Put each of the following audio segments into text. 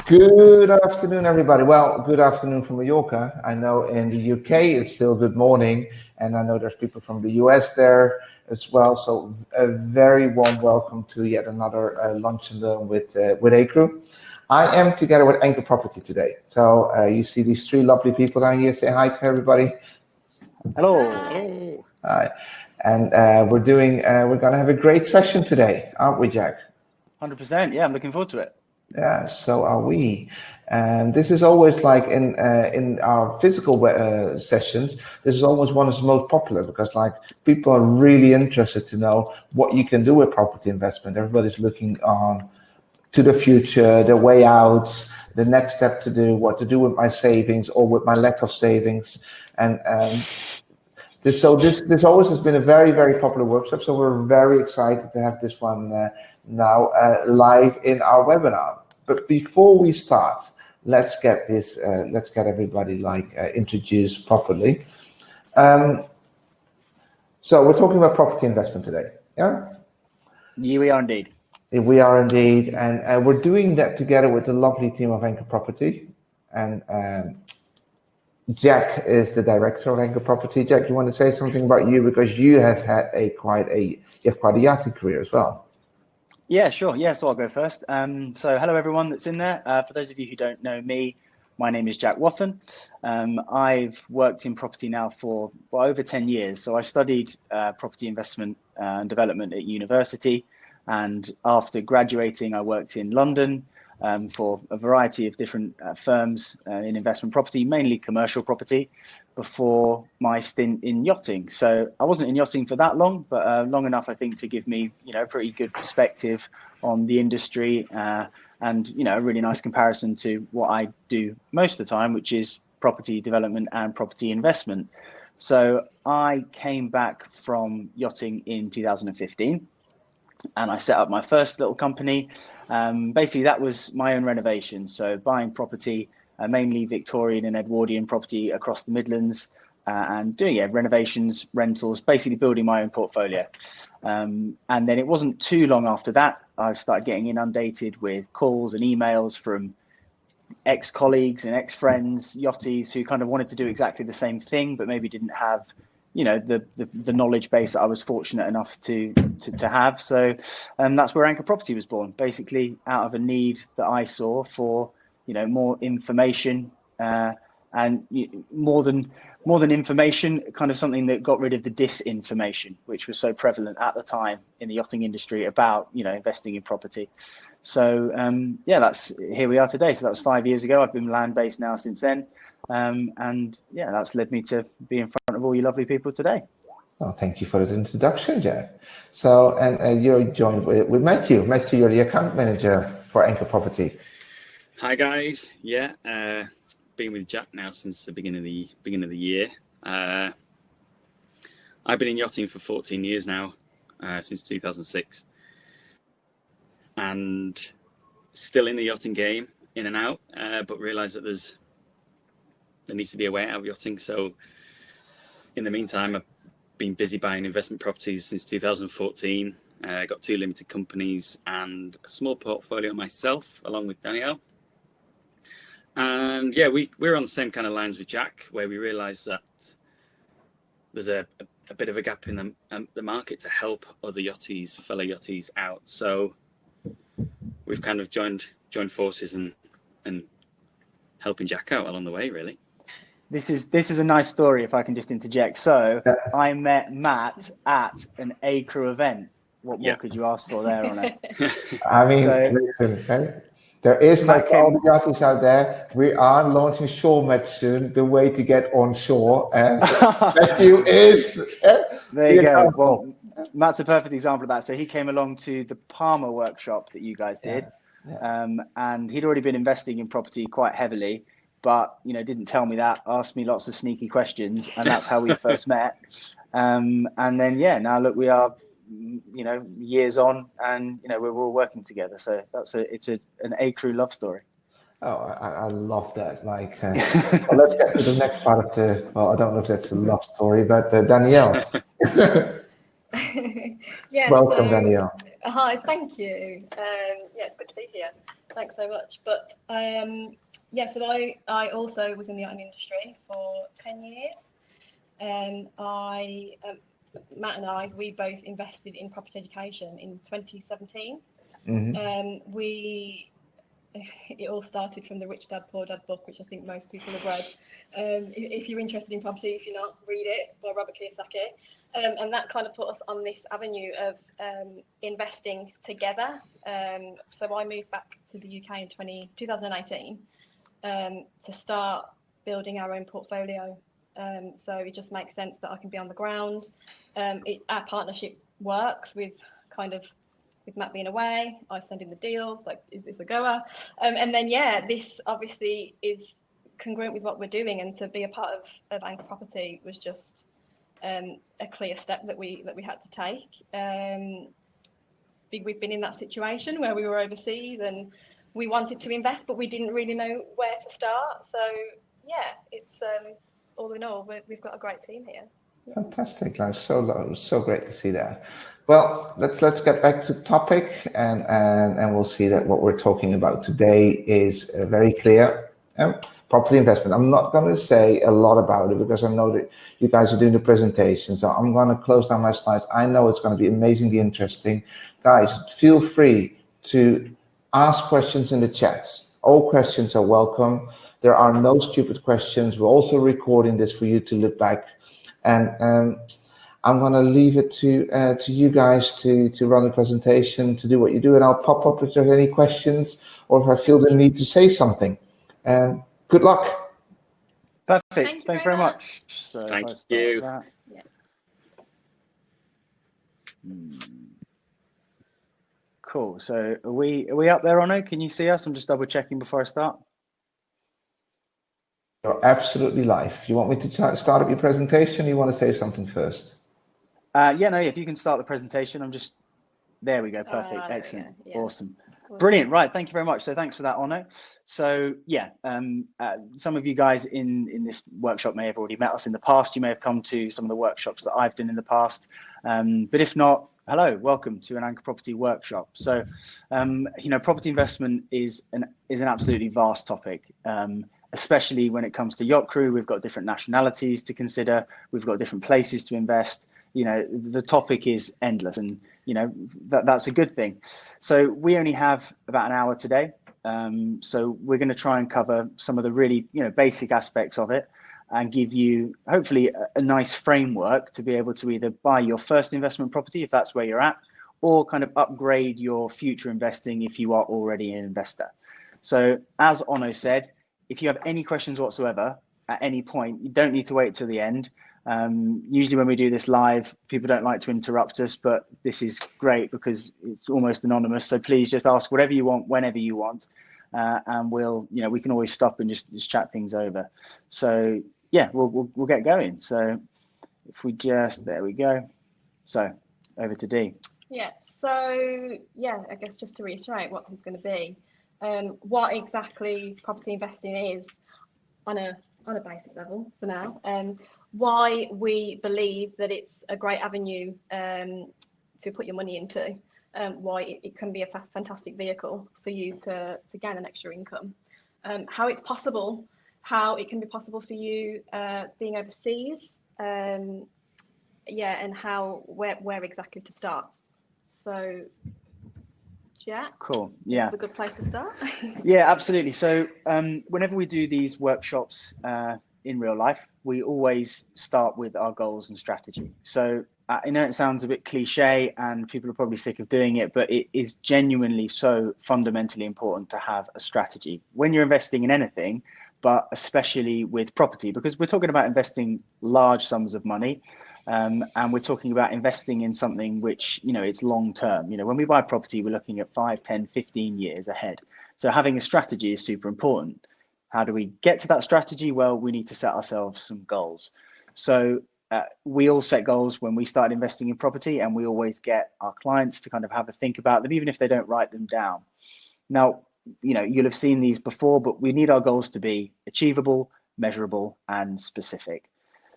Good afternoon, everybody. Well, good afternoon from Mallorca. I know in the UK it's still good morning, and I know there's people from the US there as well. So a very warm welcome to yet another lunch and learn with A-Crew. I am together with Anchor Property today. So you see these three lovely people down here. Say hi to everybody. Hello. Hello. Hi. And we're going to have a great session today, aren't we, Jack? 100%. Yeah, I'm looking forward to it. Yeah, so are we. And this is always like in our physical sessions, this is always one of the most popular because like people are really interested to know what you can do with property investment. Everybody's looking on to the future, the way out, the next step to do, what to do with my savings or with my lack of savings. And this always has been a very, very popular workshop. So we're very excited to have this one now live in our webinar. But before we start, let's get everybody introduced properly. So we're talking about property investment today, yeah? Yeah, we are indeed. We are indeed, and we're doing that together with the lovely team of Anchor Property. And Jack is the director of Anchor Property. Jack, you want to say something about you because you have had quite a yachting career as well. Yeah, sure. Yeah, so I'll go first. So hello, everyone that's in there. For those of you who don't know me, my name is Jack Wathen. I've worked in property now for over 10 years. So I studied property investment and development at university. And after graduating, I worked in London for a variety of different firms in investment property, mainly commercial property, before my stint in yachting. So I wasn't in yachting for that long, but long enough, I think, to give me, a pretty good perspective on the industry and, a really nice comparison to what I do most of the time, which is property development and property investment. So I came back from yachting in 2015 and I set up my first little company. Basically, that was my own renovation. So buying property, mainly Victorian and Edwardian property across the Midlands and doing renovations, rentals, basically building my own portfolio. And then it wasn't too long after that, I started getting inundated with calls and emails from ex-colleagues and ex-friends, yachties who kind of wanted to do exactly the same thing, but maybe didn't have the knowledge base that I was fortunate enough to have. So that's where Anchor Property was born, basically out of a need that I saw for more information and more than information, kind of something that got rid of the disinformation, which was so prevalent at the time in the yachting industry about investing in property. So that's here we are today. So that was 5 years ago. I've been land-based now since then. That's led me to be in front of all you lovely people today. Well, thank you for that introduction, Jack. So, and you're joined with Matthew. Matthew, you're the account manager for Anchor Property. Hi, guys. Yeah, been with Jack now since the beginning of the year. I've been in yachting for 14 years now, since 2006, and still in the yachting game, in and out, but realise that there needs to be a way out of yachting. So in the meantime, I've been busy buying investment properties since 2014. Got 2 limited companies and a small portfolio myself, along with Danielle. And yeah, we're on the same kind of lines with Jack, where we realise that there's a bit of a gap in the market to help other fellow yachties out. So we've kind of joined forces and helping Jack out along the way, really. This is a nice story, if I can just interject. So I met Matt at an A-Crew event. What more could you ask for there on it? I mean, listen, okay? There is all the yachties out there. We are launching Shore Match soon, the way to get on shore. And Matthew is there you go. Well, Matt's a perfect example of that. So he came along to the Palmer workshop that you guys did. And he'd already been investing in property quite heavily, but didn't tell me that, asked me lots of sneaky questions, and that's how we first met. And then now look, we are years on, and we're all working together. So it's an A-Crew love story. Oh, I love that. Like, well, let's get to the next part of I don't know if that's a love story, but Danielle. Yes, welcome, Danielle. Hi, thank you. It's good to be here. Thanks so much. But yeah, so I also was in the art industry for 10 years. Matt and I, we both invested in property education in 2017. It all started from the Rich Dad Poor Dad book, which I think most people have read. If you're interested in property, if you're not, read it, by Robert Kiyosaki. And that kind of put us on this avenue of investing together. So I moved back to the UK in 2018 to start building our own portfolio. So it just makes sense that I can be on the ground. Our partnership works with Matt being away, I send in the deals, like, is this a goer? And then, yeah, this obviously is congruent with what we're doing, and to be a part of Anchor Property was just a clear step that we had to take. We've been in that situation where we were overseas and we wanted to invest, but we didn't really know where to start. So, yeah, it's all in all, we've got a great team here. Fantastic, like so great to see that. Well, let's get back to topic, and we'll see that what we're talking about today is very clear. Property investment. I'm not going to say a lot about it because I know that you guys are doing the presentation, so I'm going to close down my slides. I know it's going to be amazingly interesting. Guys, feel free to ask questions in the chats. All questions are welcome. There are no stupid questions. We're also recording this for you to look back. And I'm going to leave it to you guys to run the presentation, to do what you do, and I'll pop up if there's any questions or if I feel the need to say something. And good luck. Perfect. Thank you very much. So Thank you. Yeah. Cool. So are we up there, Onno? Can you see us? I'm just double checking before I start. You're absolutely live. You want me to start up your presentation, or you want to say something first? Yeah, no, if you can start the presentation, there we go. Perfect. Excellent. Yeah. Awesome. Brilliant. Right. Thank you very much. So thanks for that, Onno. So yeah, some of you guys in this workshop may have already met us in the past. You may have come to some of the workshops that I've done in the past. But if not, hello, welcome to an Anchor Property workshop. So, property investment is an absolutely vast topic. Especially when it comes to yacht crew. We've got different nationalities to consider. We've got different places to invest. The topic is endless, and that's a good thing. So we only have about an hour today. So we're going to try and cover some of the really basic aspects of it, and give you hopefully a nice framework to be able to either buy your first investment property if that's where you're at, or kind of upgrade your future investing if you are already an investor. So as Onno said, if you have any questions whatsoever at any point, you don't need to wait till the end. Usually when we do this live, people don't like to interrupt us, but this is great because it's almost anonymous. So please just ask whatever you want, whenever you want, and we can always stop and just chat things over. So yeah, we'll get going. So if we there we go. So over to Dee. Yeah. So yeah, I guess just to reiterate what it's going to be. What exactly property investing is on a basic level for now, why we believe that it's a great avenue to put your money into, why it can be a fantastic vehicle for you to gain an extra income, how it's possible, how it can be possible for you being overseas, and where exactly to start. So yeah. Cool. Yeah. A good place to start. Yeah, absolutely. So whenever we do these workshops in real life, we always start with our goals and strategy. So I know it sounds a bit cliche and people are probably sick of doing it, but it is genuinely so fundamentally important to have a strategy when you're investing in anything, but especially with property, because we're talking about investing large sums of money. And we're talking about investing in something which, it's long term. When we buy property, we're looking at 5, 10, 15 years ahead. So having a strategy is super important. How do we get to that strategy? Well, we need to set ourselves some goals. So we all set goals when we start investing in property, and we always get our clients to kind of have a think about them, even if they don't write them down. Now, you'll have seen these before, but we need our goals to be achievable, measurable, and specific.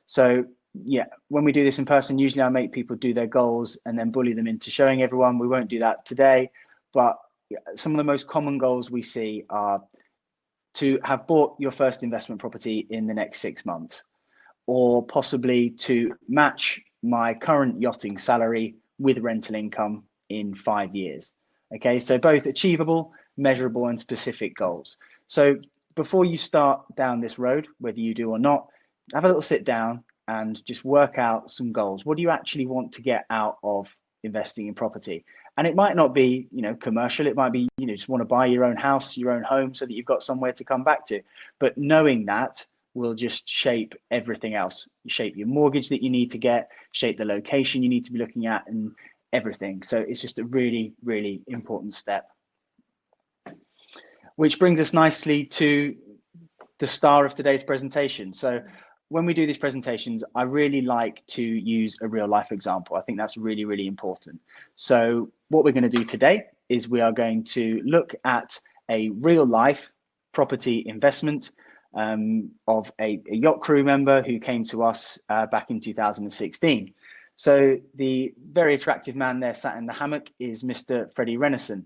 So yeah, when we do this in person, usually I make people do their goals and then bully them into showing everyone. We won't do that today, but some of the most common goals we see are to have bought your first investment property in the next 6 months, or possibly to match my current yachting salary with rental income in 5 years. Okay, so both achievable, measurable, and specific goals. So before you start down this road, whether you do or not, have a little sit down and just work out some goals. What do you actually want to get out of investing in property? And it might not be, commercial. It might be, just want to buy your own house, your own home, so that you've got somewhere to come back to. But knowing that will just shape everything else. Shape your mortgage that you need to get, shape the location you need to be looking at, and everything. So it's just a really, really important step. Which brings us nicely to the star of today's presentation. So when we do these presentations, I really like to use a real life example. I think that's really, really important. So what we're going to do today is we are going to look at a real life property investment of a yacht crew member who came to us back in 2016. So the very attractive man there sat in the hammock is Mr. Freddie RENNISON.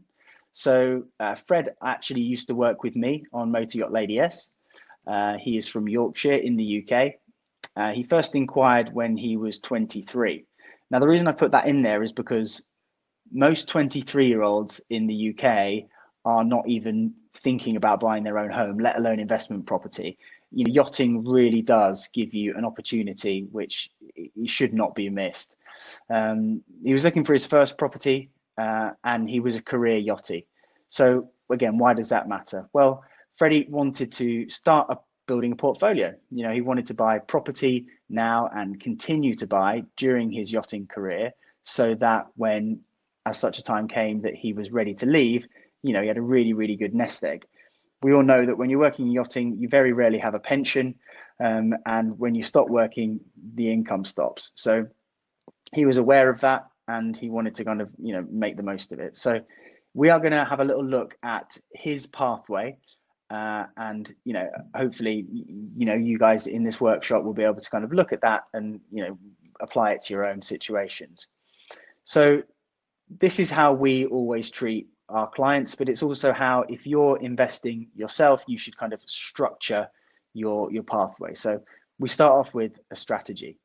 So Fred actually used to work with me on Motor Yacht Lady S. He is from Yorkshire in the UK. He first inquired when he was 23. Now, the reason I put that in there is because most 23-year-olds in the UK are not even thinking about buying their own home, let alone investment property. Yachting really does give you an opportunity which should not be missed. He was looking for his first property and he was a career yachty. So again, why does that matter? Well, Freddie wanted to start building a portfolio. He wanted to buy property now and continue to buy during his yachting career, so that when, as such a time came that he was ready to leave, he had a really, really good nest egg. We all know that when you're working in yachting, you very rarely have a pension, and when you stop working, the income stops. So he was aware of that, and he wanted to kind of, make the most of it. So we are going to have a little look at his pathway. And hopefully you guys in this workshop will be able to kind of look at that and apply it to your own situations. So this is how we always treat our clients, but it's also how, if you're investing yourself, you should kind of structure your pathway. So we start off with a strategy.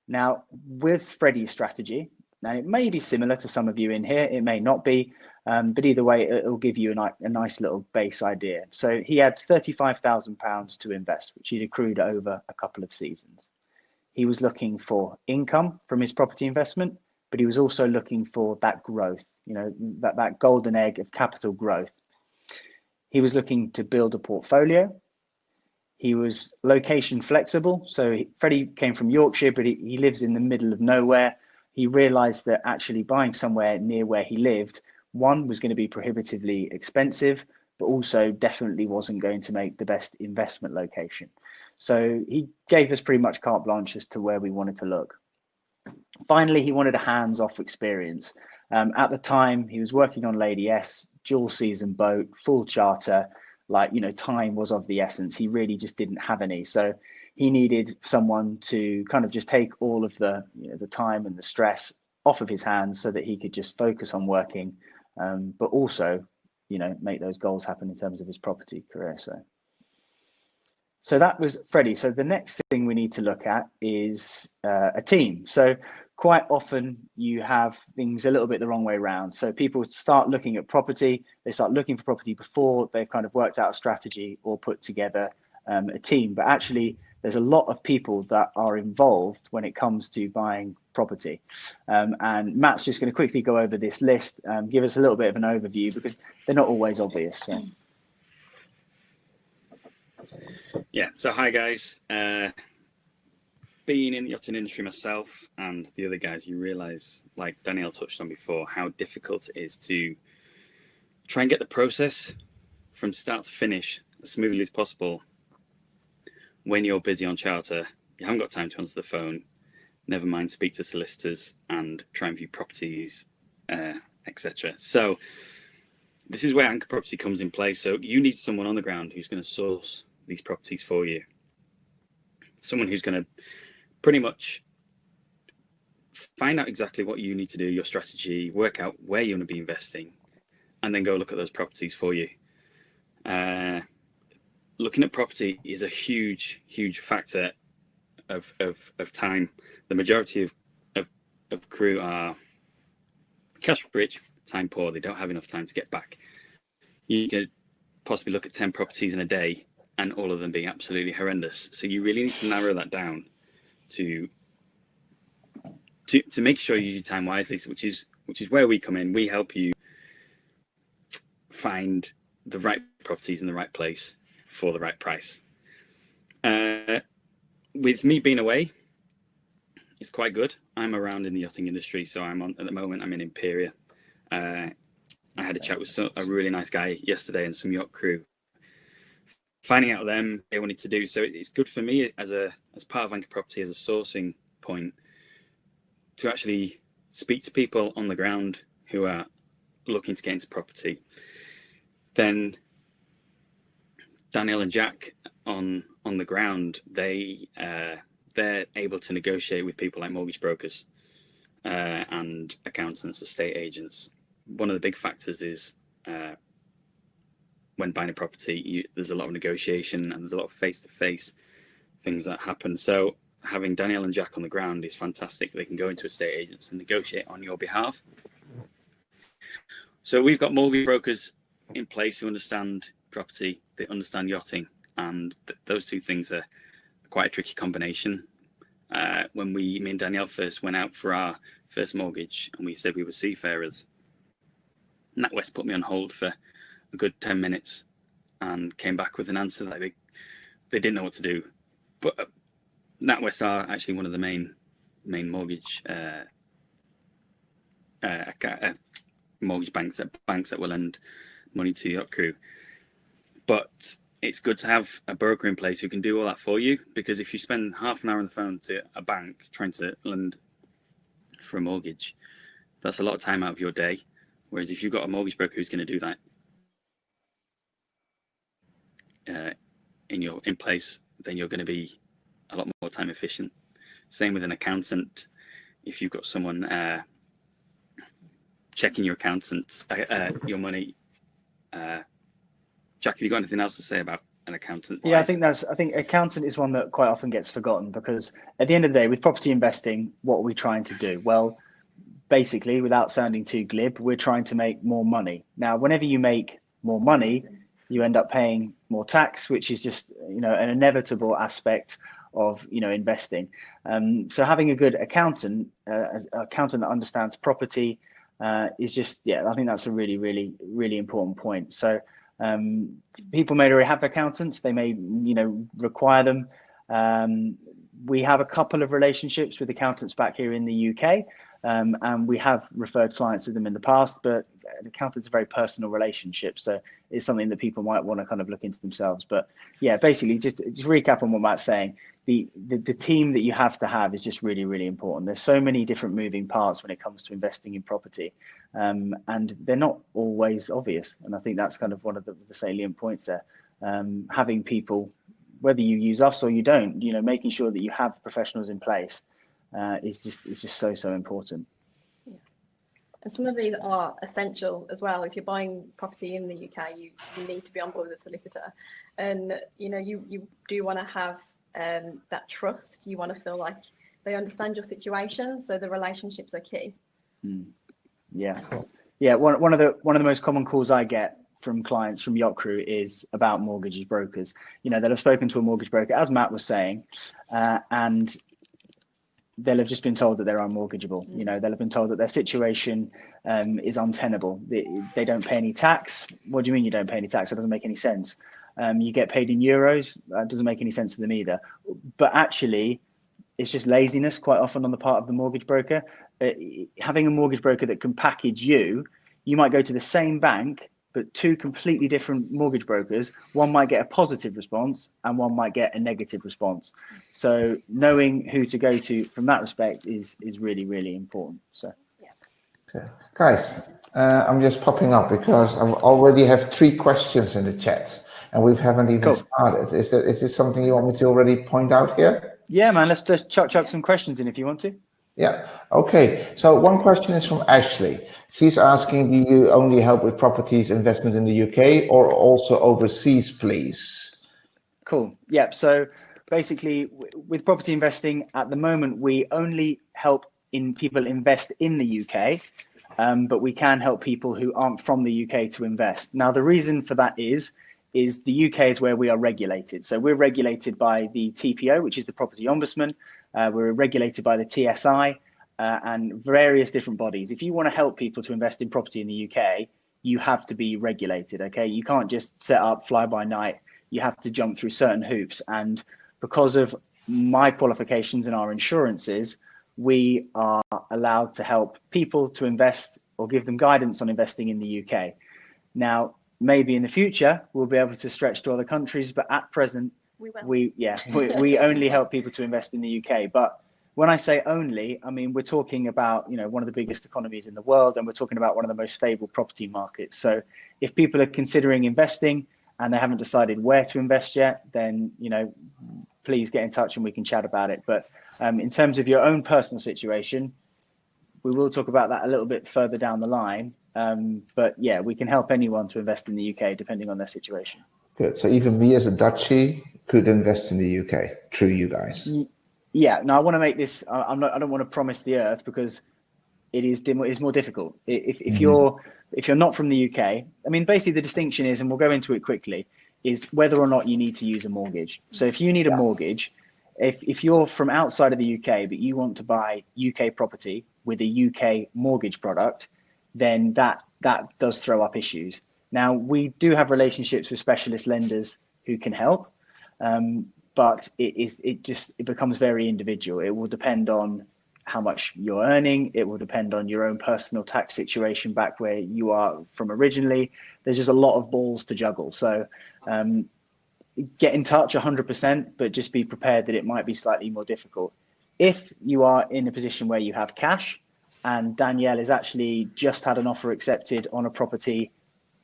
Now, with Freddie's strategy, now it may be similar to some of you in here, it may not be, but either way, it'll give you a nice little base idea. So he had £35,000 to invest, which he'd accrued over a couple of seasons. He was looking for income from his property investment, but he was also looking for that growth, that golden egg of capital growth. He was looking to build a portfolio. He was location flexible. So Freddie came from Yorkshire, but he lives in the middle of nowhere. He realized that actually buying somewhere near where he lived, one, was going to be prohibitively expensive, but also definitely wasn't going to make the best investment location. So he gave us pretty much carte blanche as to where we wanted to look. Finally, he wanted a hands-off experience. At the time, he was working on Lady S, dual season boat, full charter, time was of the essence. He really just didn't have any. So he needed someone to kind of just take all of the time and the stress off of his hands, so that he could just focus on working, but also, make those goals happen in terms of his property career. So that was Freddie. So the next thing we need to look at is a team. So quite often you have things a little bit the wrong way around. So people start looking at property, they start looking for property before they've kind of worked out a strategy or put together a team. But actually, there's a lot of people that are involved when it comes to buying property. And Matt's just going to quickly go over this list, give us a little bit of an overview, because they're not always obvious. So. Yeah, so hi guys. Being in the yachting industry myself and the other guys, you realise, like Danielle touched on before, how difficult it is to try and get the process from start to finish as smoothly as possible when you're busy on charter. You haven't got time to answer the phone, never mind speak to solicitors and try and view properties, etc. So this is where Anchor Property comes in play. So you need someone on the ground who's going to source these properties for you. Someone who's going to pretty much find out exactly what you need to do, your strategy, work out where you want to be investing, and then go look at those properties for you. Looking at property is a huge factor of time. The majority of crew are cash rich, time poor. They don't have enough time to get back. You could possibly look at 10 properties in a day and all of them being absolutely horrendous. So you really need to narrow that down to make sure you do time wisely, which is where we come in. We help you find the right properties in the right place for the right price. With me being away, it's quite good. I'm around in the yachting industry, so at the moment I'm in Imperia. I had a chat with a really nice guy yesterday and some yacht crew, finding out them they wanted to do. So it's good for me as part of Anchor Property, as a sourcing point, to actually speak to people on the ground who are looking to get into property. Then Daniel and Jack on the ground, they're able to negotiate with people like mortgage brokers and accountants, estate agents. One of the big factors is when buying a property, there's a lot of negotiation and there's a lot of face-to-face things that happen. So having Daniel and Jack on the ground is fantastic. They can go into estate agents and negotiate on your behalf. So we've got mortgage brokers in place who understand property, they understand yachting, and those two things are quite a tricky combination. When me and Danielle first went out for our first mortgage and we said we were seafarers, NatWest put me on hold for a good 10 minutes and came back with an answer that they didn't know what to do. But NatWest are actually one of the main mortgage mortgage banks that will lend money to yacht crew. But it's good to have a broker in place who can do all that for you, because if you spend half an hour on the phone to a bank trying to lend for a mortgage, that's a lot of time out of your day. Whereas if you've got a mortgage broker who's going to do that in place, then you're going to be a lot more time efficient. Same with an accountant. If you've got someone checking your accountants, your money. Jack, have you got anything else to say about an accountant? Yeah, I think accountant is one that quite often gets forgotten, because at the end of the day, with property investing, what are we trying to do? Well, basically, without sounding too glib, we're trying to make more money. Now, whenever you make more money, you end up paying more tax, which is just, an inevitable aspect of, investing. So having a good accountant that understands property is just, I think that's a really, really, really important point. So people may already have accountants, they may, require them. We have a couple of relationships with accountants back here in the UK, and we have referred clients to them in the past, but an accountant's a very personal relationship, so it's something that people might want to kind of look into themselves. But yeah, basically, just recap on what Matt's saying. The team that you have to have is just really, really important. There's so many different moving parts when it comes to investing in property, and they're not always obvious. And I think that's kind of one of the salient points there. Having people, whether you use us or you don't, making sure that you have professionals in place is just so important. Yeah. And some of these are essential as well. If you're buying property in the UK, you need to be on board with a solicitor, and you do want to have that trust. You want to feel like they understand your situation, so the relationships are key. Yeah. One of the most common calls I get from clients from yacht crew is about mortgage brokers. They'll have spoken to a mortgage broker, as Matt was saying, and they'll have just been told that they're unmortgageable. They'll have been told that their situation is untenable. They don't pay any tax. What do you mean you don't pay any tax? It doesn't make any sense. You get paid in euros. That doesn't make any sense to them either. But actually, it's just laziness quite often on the part of the mortgage broker. Having a mortgage broker that can package you might go to the same bank, but two completely different mortgage brokers. One might get a positive response and one might get a negative response. So knowing who to go to from that respect is really, really important. So, okay. Guys, I'm just popping up because I already have 3 questions in the chat and we haven't even started. Is this something you want me to already point out here? Yeah, man, let's just chuck some questions in if you want to. Yeah. Okay. So one question is from Ashley. She's asking, do you only help with properties investment in the UK or also overseas, please? Cool. Yeah. So basically, with property investing at the moment, we only help in people invest in the UK, but we can help people who aren't from the UK to invest. Now, the reason for that is the UK is where we are regulated. So we're regulated by the TPO, which is the Property Ombudsman. We're regulated by the TSI and various different bodies. If you want to help people to invest in property in the UK, you have to be regulated. Okay, you can't just set up fly by night. You have to jump through certain hoops. And because of my qualifications and our insurances, we are allowed to help people to invest or give them guidance on investing in the UK. Now, maybe in the future, we'll be able to stretch to other countries, but at present, we only help people to invest in the UK. But when I say only, I mean, we're talking about, one of the biggest economies in the world, and we're talking about one of the most stable property markets. So if people are considering investing and they haven't decided where to invest yet, then, please get in touch and we can chat about it. But in terms of your own personal situation, we will talk about that a little bit further down the line. But yeah, we can help anyone to invest in the UK depending on their situation. Good. So even me as a Dutchie could invest in the UK through you guys. Yeah. Now I want to make this. I don't want to promise the earth because it is more difficult. If you're not from the UK, I mean, basically the distinction is, and we'll go into it quickly, is whether or not you need to use a mortgage. So if you need a mortgage, if you're from outside of the UK but you want to buy UK property with a UK mortgage product, then that does throw up issues. Now we do have relationships with specialist lenders who can help, but it becomes very individual. It will depend on how much you're earning. It will depend on your own personal tax situation back where you are from originally. There's just a lot of balls to juggle. So get in touch 100%, but just be prepared that it might be slightly more difficult. If you are in a position where you have cash, and Danielle has actually just had an offer accepted on a property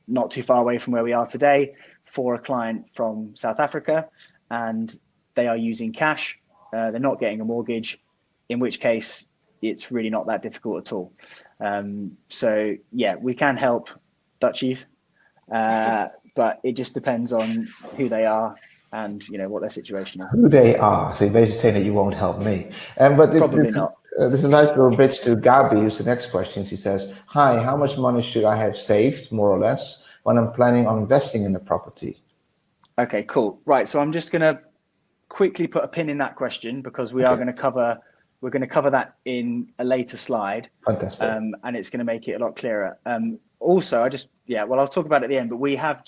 not too far away from where we are today for a client from South Africa, and they are using cash. They're not getting a mortgage, in which case it's really not that difficult at all. So yeah, we can help Dutchies, but it just depends on who they are and what their situation is. Who they are. So you're basically saying that you won't help me. But Probably not. There's a nice little bitch to Gabi, who's the next question. She says, hi, how much money should I have saved, more or less, when I'm planning on investing in the property? Okay, cool. Right. So I'm just going to quickly put a pin in that question because we're going to cover that in a later slide. Fantastic. And it's going to make it a lot clearer. Also, I'll talk about it at the end, but we have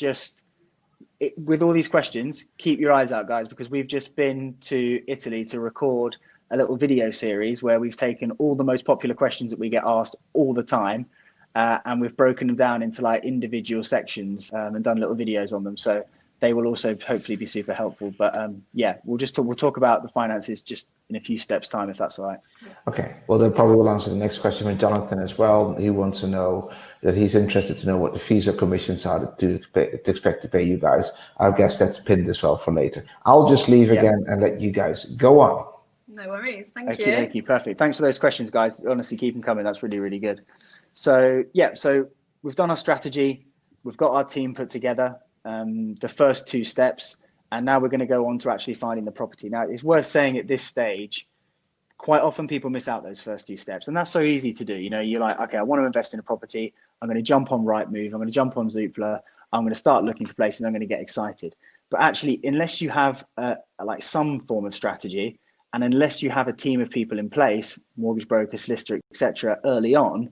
with all these questions, keep your eyes out, guys, because we've just been to Italy to record a little video series where we've taken all the most popular questions that we get asked all the time, and we've broken them down into like individual sections and done little videos on them. So they will also hopefully be super helpful. But we'll talk about the finances just in a few steps time, if that's all right. Okay. Well, they probably will answer the next question from Jonathan as well. He wants to know that he's interested to know what the fees or commissions are to expect to pay you guys. I guess that's pinned as well for later. I'll just leave again and let you guys go on. No worries. Thank you. Okay, perfect. Thanks for those questions, guys. Honestly, keep them coming. That's really, really good. So we've done our strategy. We've got our team put together. The first two steps, and now we're going to go on to actually finding the property. Now, it's worth saying at this stage, quite often people miss out those first two steps, and that's so easy to do. You're like, okay, I want to invest in a property. I'm going to jump on Rightmove. I'm going to jump on Zoopla. I'm going to start looking for places. I'm going to get excited. But actually, unless you have like some form of strategy, and unless you have a team of people in place, mortgage broker, solicitor, etc., early on,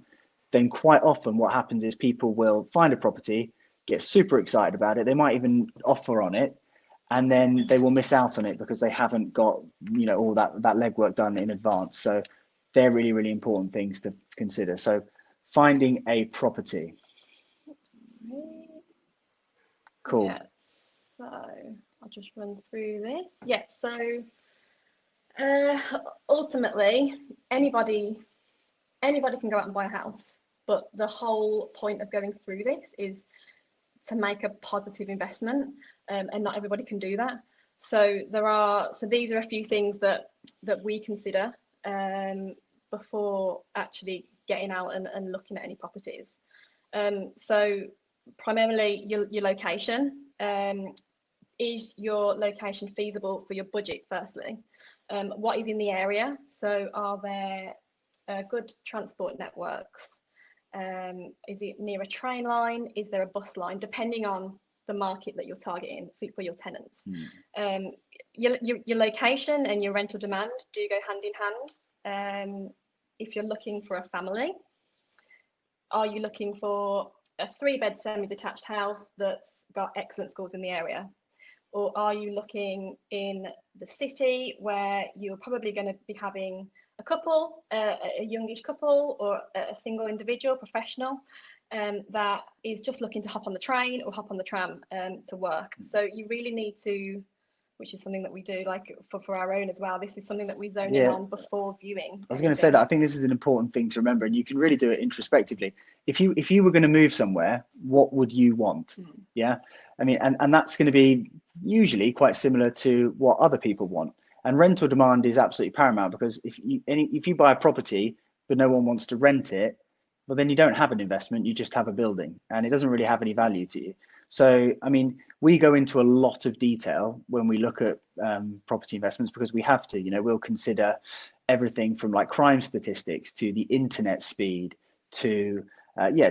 then quite often what happens is people will find a property, get super excited about it. They might even offer on it, and then they will miss out on it because they haven't got all that legwork done in advance. So they're really, really important things to consider. So finding a property. Cool. Yeah. So I'll just run through this. Yeah. So ultimately, anybody can go out and buy a house, but the whole point of going through this is to make a positive investment, and not everybody can do that. So these are a few things that we consider before actually getting out and looking at any properties. So primarily your location. Is your location feasible for your budget, firstly? What is in the area? So are there good transport networks? Is it near a train line? Is there a bus line? Depending on the market that you're targeting for your tenants. Your location and your rental demand do go hand in hand. If you're looking for a family, are you looking for a 3-bed semi-detached house that's got excellent schools in the area? Or are you looking in the city where you're probably going to be having a couple, a youngish couple, or a single individual, professional, that is just looking to hop on the train or hop on the tram to work? So you really need to, which is something that we do, like for our own as well. This is something that we zone in on before viewing. I was going to say that I think this is an important thing to remember, and you can really do it introspectively. If you were going to move somewhere, what would you want? Yeah, I mean, and that's going to be usually quite similar to what other people want. And rental demand is absolutely paramount, because if you buy a property but no one wants to rent it, well, then you don't have an investment, you just have a building, and it doesn't really have any value to you. So, I mean, we go into a lot of detail when we look at property investments, because we have to. We'll consider everything from like crime statistics to the internet speed to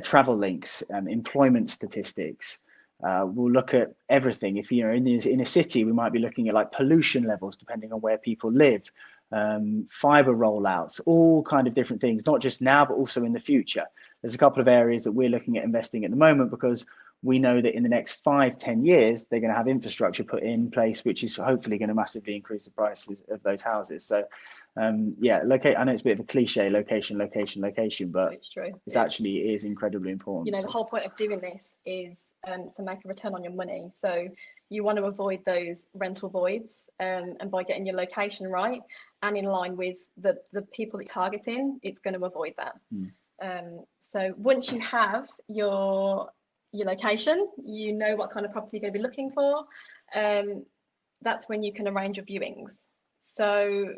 travel links, employment statistics. We'll look at everything. If you're in a city, we might be looking at like pollution levels depending on where people live, fiber rollouts, all kind of different things, not just now but also in the future. There's a couple of areas that we're looking at investing at the moment, because we know that in the next 5-10 years they're going to have infrastructure put in place, which is hopefully going to massively increase the prices of those houses. So I know it's a bit of a cliche, location, but it's true. It actually is incredibly important. The whole point of doing this is to make a return on your money. So you want to avoid those rental voids, and by getting your location right and in line with the people it's targeting, it's going to avoid that. So once you have your location, you know what kind of property you're going to be looking for, that's when you can arrange your viewings. So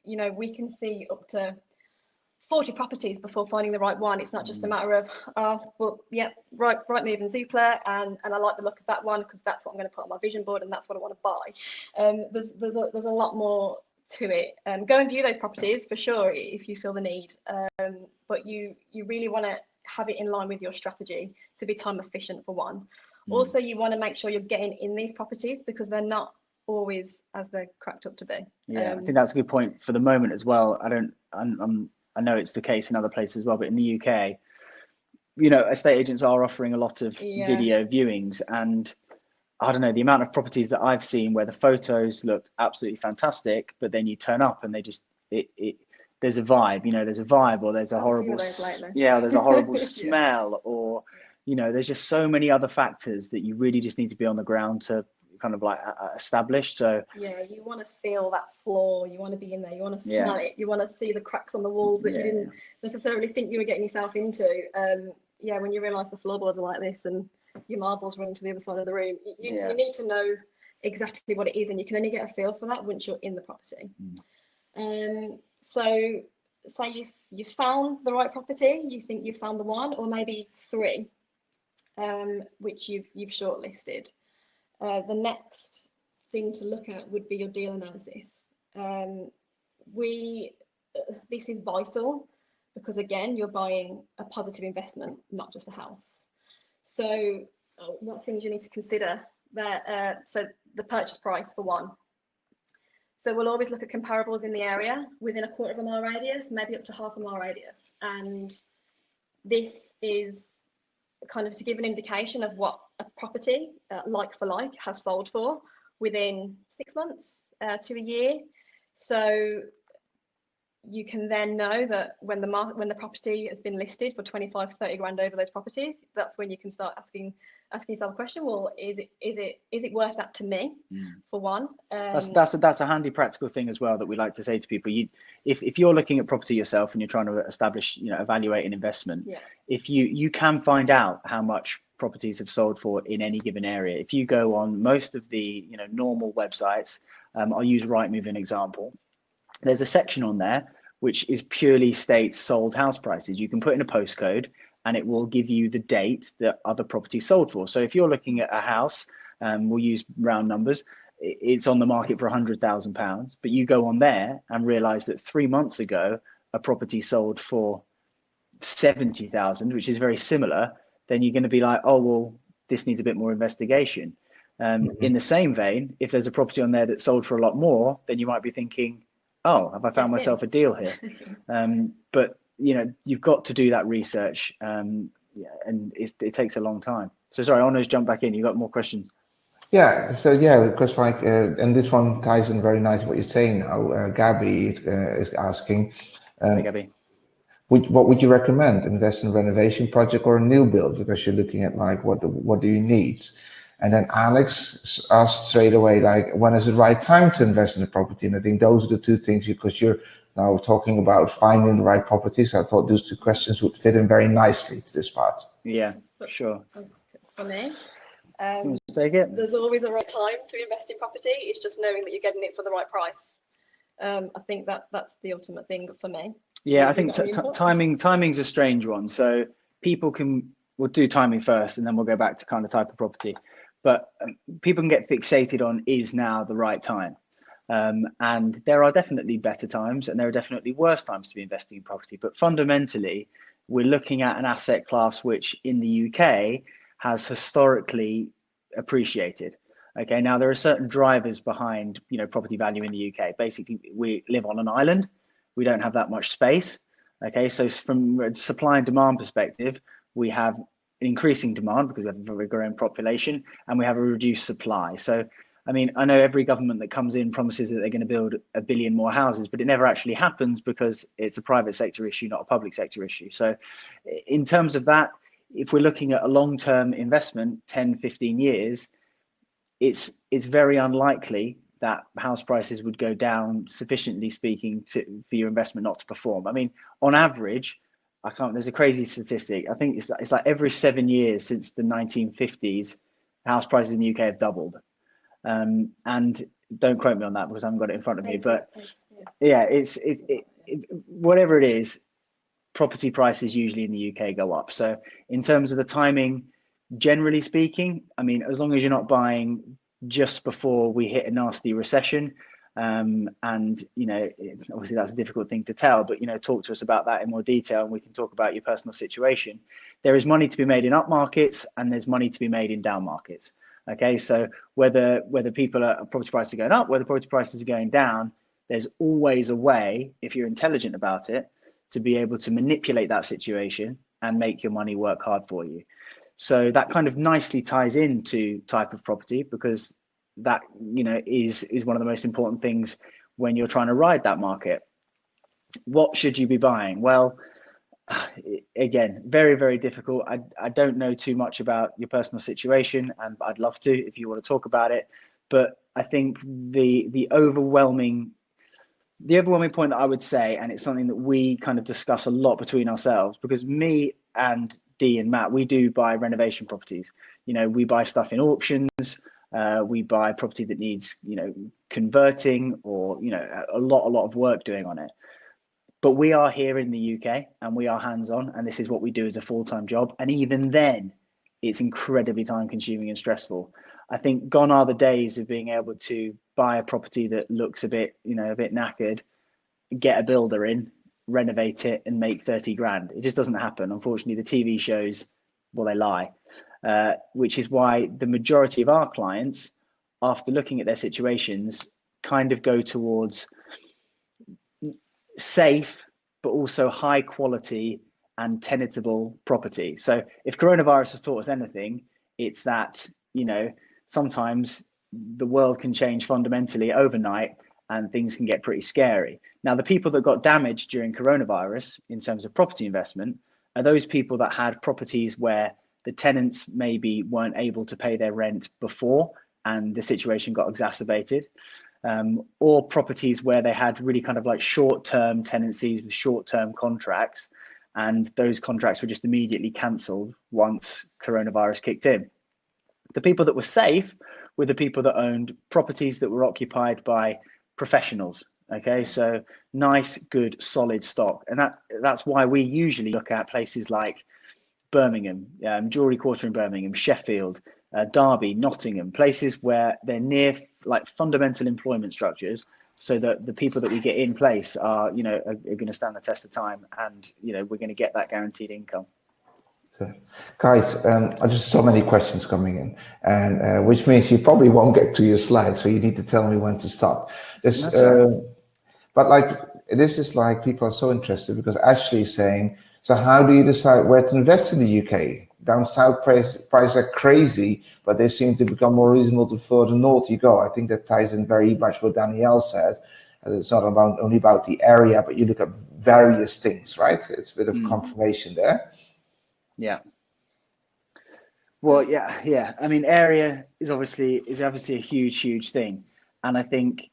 we can see up to 40 properties before finding the right one. It's not just a matter of Rightmove and Zoopla, and I like the look of that one because that's what I'm going to put on my vision board and that's what I want to buy. There's a lot more to it. Go and view those properties for sure if you feel the need, but you really want to have it in line with your strategy to be time efficient, for one. Also, you want to make sure you're getting in these properties because they're not always as they're cracked up to be. I think that's a good point for the moment as well. I know it's the case in other places as well, but in the UK, estate agents are offering a lot of video viewings, and I don't know, the amount of properties that I've seen where the photos looked absolutely fantastic, but then you turn up and they just there's a vibe, or there's a horrible there's a horrible smell, or there's just so many other factors that you really just need to be on the ground to kind of like establish. So you want to feel that floor, you want to be in there, you want to smell it, you want to see the cracks on the walls that you didn't necessarily think you were getting yourself into. When you realize the floorboards are like this and your marbles running to the other side of the room, you need to know exactly what it is, and you can only get a feel for that once you're in the property. So say you found the right property, you think you've found the one or maybe 3, which you've shortlisted. The next thing to look at would be your deal analysis. This is vital because, again, you're buying a positive investment, not just a house. So what things you need to consider there? So the purchase price, for one. So we'll always look at comparables in the area within a 1/4 mile radius, maybe up to 1/2 mile radius. And this is kind of to give an indication of what a property like for like has sold for within 6 months to a year. So you can then know that when the property has been listed for 25-30 grand over those properties, that's when you can start asking yourself a question. Well, is it worth that to me? For one, that's a handy practical thing as well that we like to say to people. If you're looking at property yourself and you're trying to establish, evaluate an investment, if you can find out how much properties have sold for in any given area. If you go on most of the normal websites, I'll use Rightmove as an example. There's a section on there which is purely states sold house prices. You can put in a postcode and it will give you the date that other properties sold for. So if you're looking at a house, we'll use round numbers, it's on the market for £100,000, but you go on there and realize that 3 months ago, a property sold for 70,000, which is very similar, then you're going to be like, oh, well, this needs a bit more investigation. In the same vein, if there's a property on there that sold for a lot more, then you might be thinking, oh, have I found myself a deal here? But you've got to do that research, and it takes a long time. So sorry, I want to just jump back in. You got more questions? Yeah, so because and this one ties in very nice what you're saying now. Gabby is asking, Hey, Gabby. what would you recommend? Invest in a renovation project or a new build? Because you're looking at what do you need? And then Alex asked straight away, when is the right time to invest in a property? And I think those are the two things, because you're now talking about finding the right properties. So I thought those two questions would fit in very nicely to this part. Yeah, sure. For me, take it. There's always a right time to invest in property. It's just knowing that you're getting it for the right price. I think that's the ultimate thing for me. Yeah, I think timing's a strange one. So we'll do timing first, and then we'll go back to kind of type of property. But people can get fixated on, is now the right time? And there are definitely better times and there are definitely worse times to be investing in property. But fundamentally, we're looking at an asset class which in the UK has historically appreciated. Okay, now there are certain drivers behind property value in the UK. Basically, we live on an island. We don't have that much space. Okay, so from a supply and demand perspective, we have an increasing demand because we have a very growing population and we have a reduced supply. So, I mean, I know every government that comes in promises that they're going to build 1 billion more houses, but it never actually happens because it's a private sector issue, not a public sector issue. So in terms of that, if we're looking at a long-term investment, 10, 15 years, it's very unlikely that house prices would go down sufficiently speaking for your investment not to perform. I mean, on average, there's a crazy statistic. I think it's like every 7 years since the 1950s, house prices in the UK have doubled. And don't quote me on that because I haven't got it in front of me, but yeah, whatever it is, property prices usually in the UK go up. So in terms of the timing, generally speaking, I mean, as long as you're not buying just before we hit a nasty recession, and obviously that's a difficult thing to tell, but talk to us about that in more detail and we can talk about your personal situation. There is money to be made in up markets and there's money to be made in down markets. Okay, so whether property prices are going up, whether property prices are going down, there's always a way, if you're intelligent about it, to be able to manipulate that situation and make your money work hard for you. So that kind of nicely ties into type of property, because that is one of the most important things when you're trying to ride that market. What should you be buying? Well, again, very, very difficult. I don't know too much about your personal situation, and I'd love to if you want to talk about it. But I think the overwhelming point that I would say, and it's something that we kind of discuss a lot between ourselves, because me and Dee and Matt, we do buy renovation properties. We buy stuff in auctions. We buy property that needs, converting or, a lot of work doing on it. But we are here in the UK and we are hands-on, and this is what we do as a full-time job. And even then, it's incredibly time-consuming and stressful. I think gone are the days of being able to buy a property that looks a bit knackered, get a builder in, renovate it, and make 30 grand. It just doesn't happen. Unfortunately, the TV shows, well, they lie, which is why the majority of our clients, after looking at their situations, kind of go towards safe, but also high quality and tenantable property. So if coronavirus has taught us anything, it's that, sometimes the world can change fundamentally overnight and things can get pretty scary. Now, the people that got damaged during coronavirus in terms of property investment are those people that had properties where the tenants maybe weren't able to pay their rent before and the situation got exacerbated. Or properties where they had really kind of like short-term tenancies with short-term contracts, and those contracts were just immediately cancelled once coronavirus kicked in. The people that were safe were the people that owned properties that were occupied by professionals. Okay, so nice, good, solid stock, and that's why we usually look at places like Birmingham, Jewellery Quarter in Birmingham, Sheffield, Derby, Nottingham, places where they're near like fundamental employment structures, so that the people that we get in place are going to stand the test of time, and we're going to get that guaranteed income. Okay. Guys, I just so many questions coming in, and which means you probably won't get to your slides, so you need to tell me when to stop. But like this is like people are so interested because Ashley is saying, so how do you decide where to invest in the UK? Down south prices are crazy, but they seem to become more reasonable the further north you go. I think that ties in very much what Danielle said. It's not only about the area, but you look at various things, right? It's a bit of confirmation there. Yeah. Well, yeah. I mean, area is obviously a huge thing, and I think,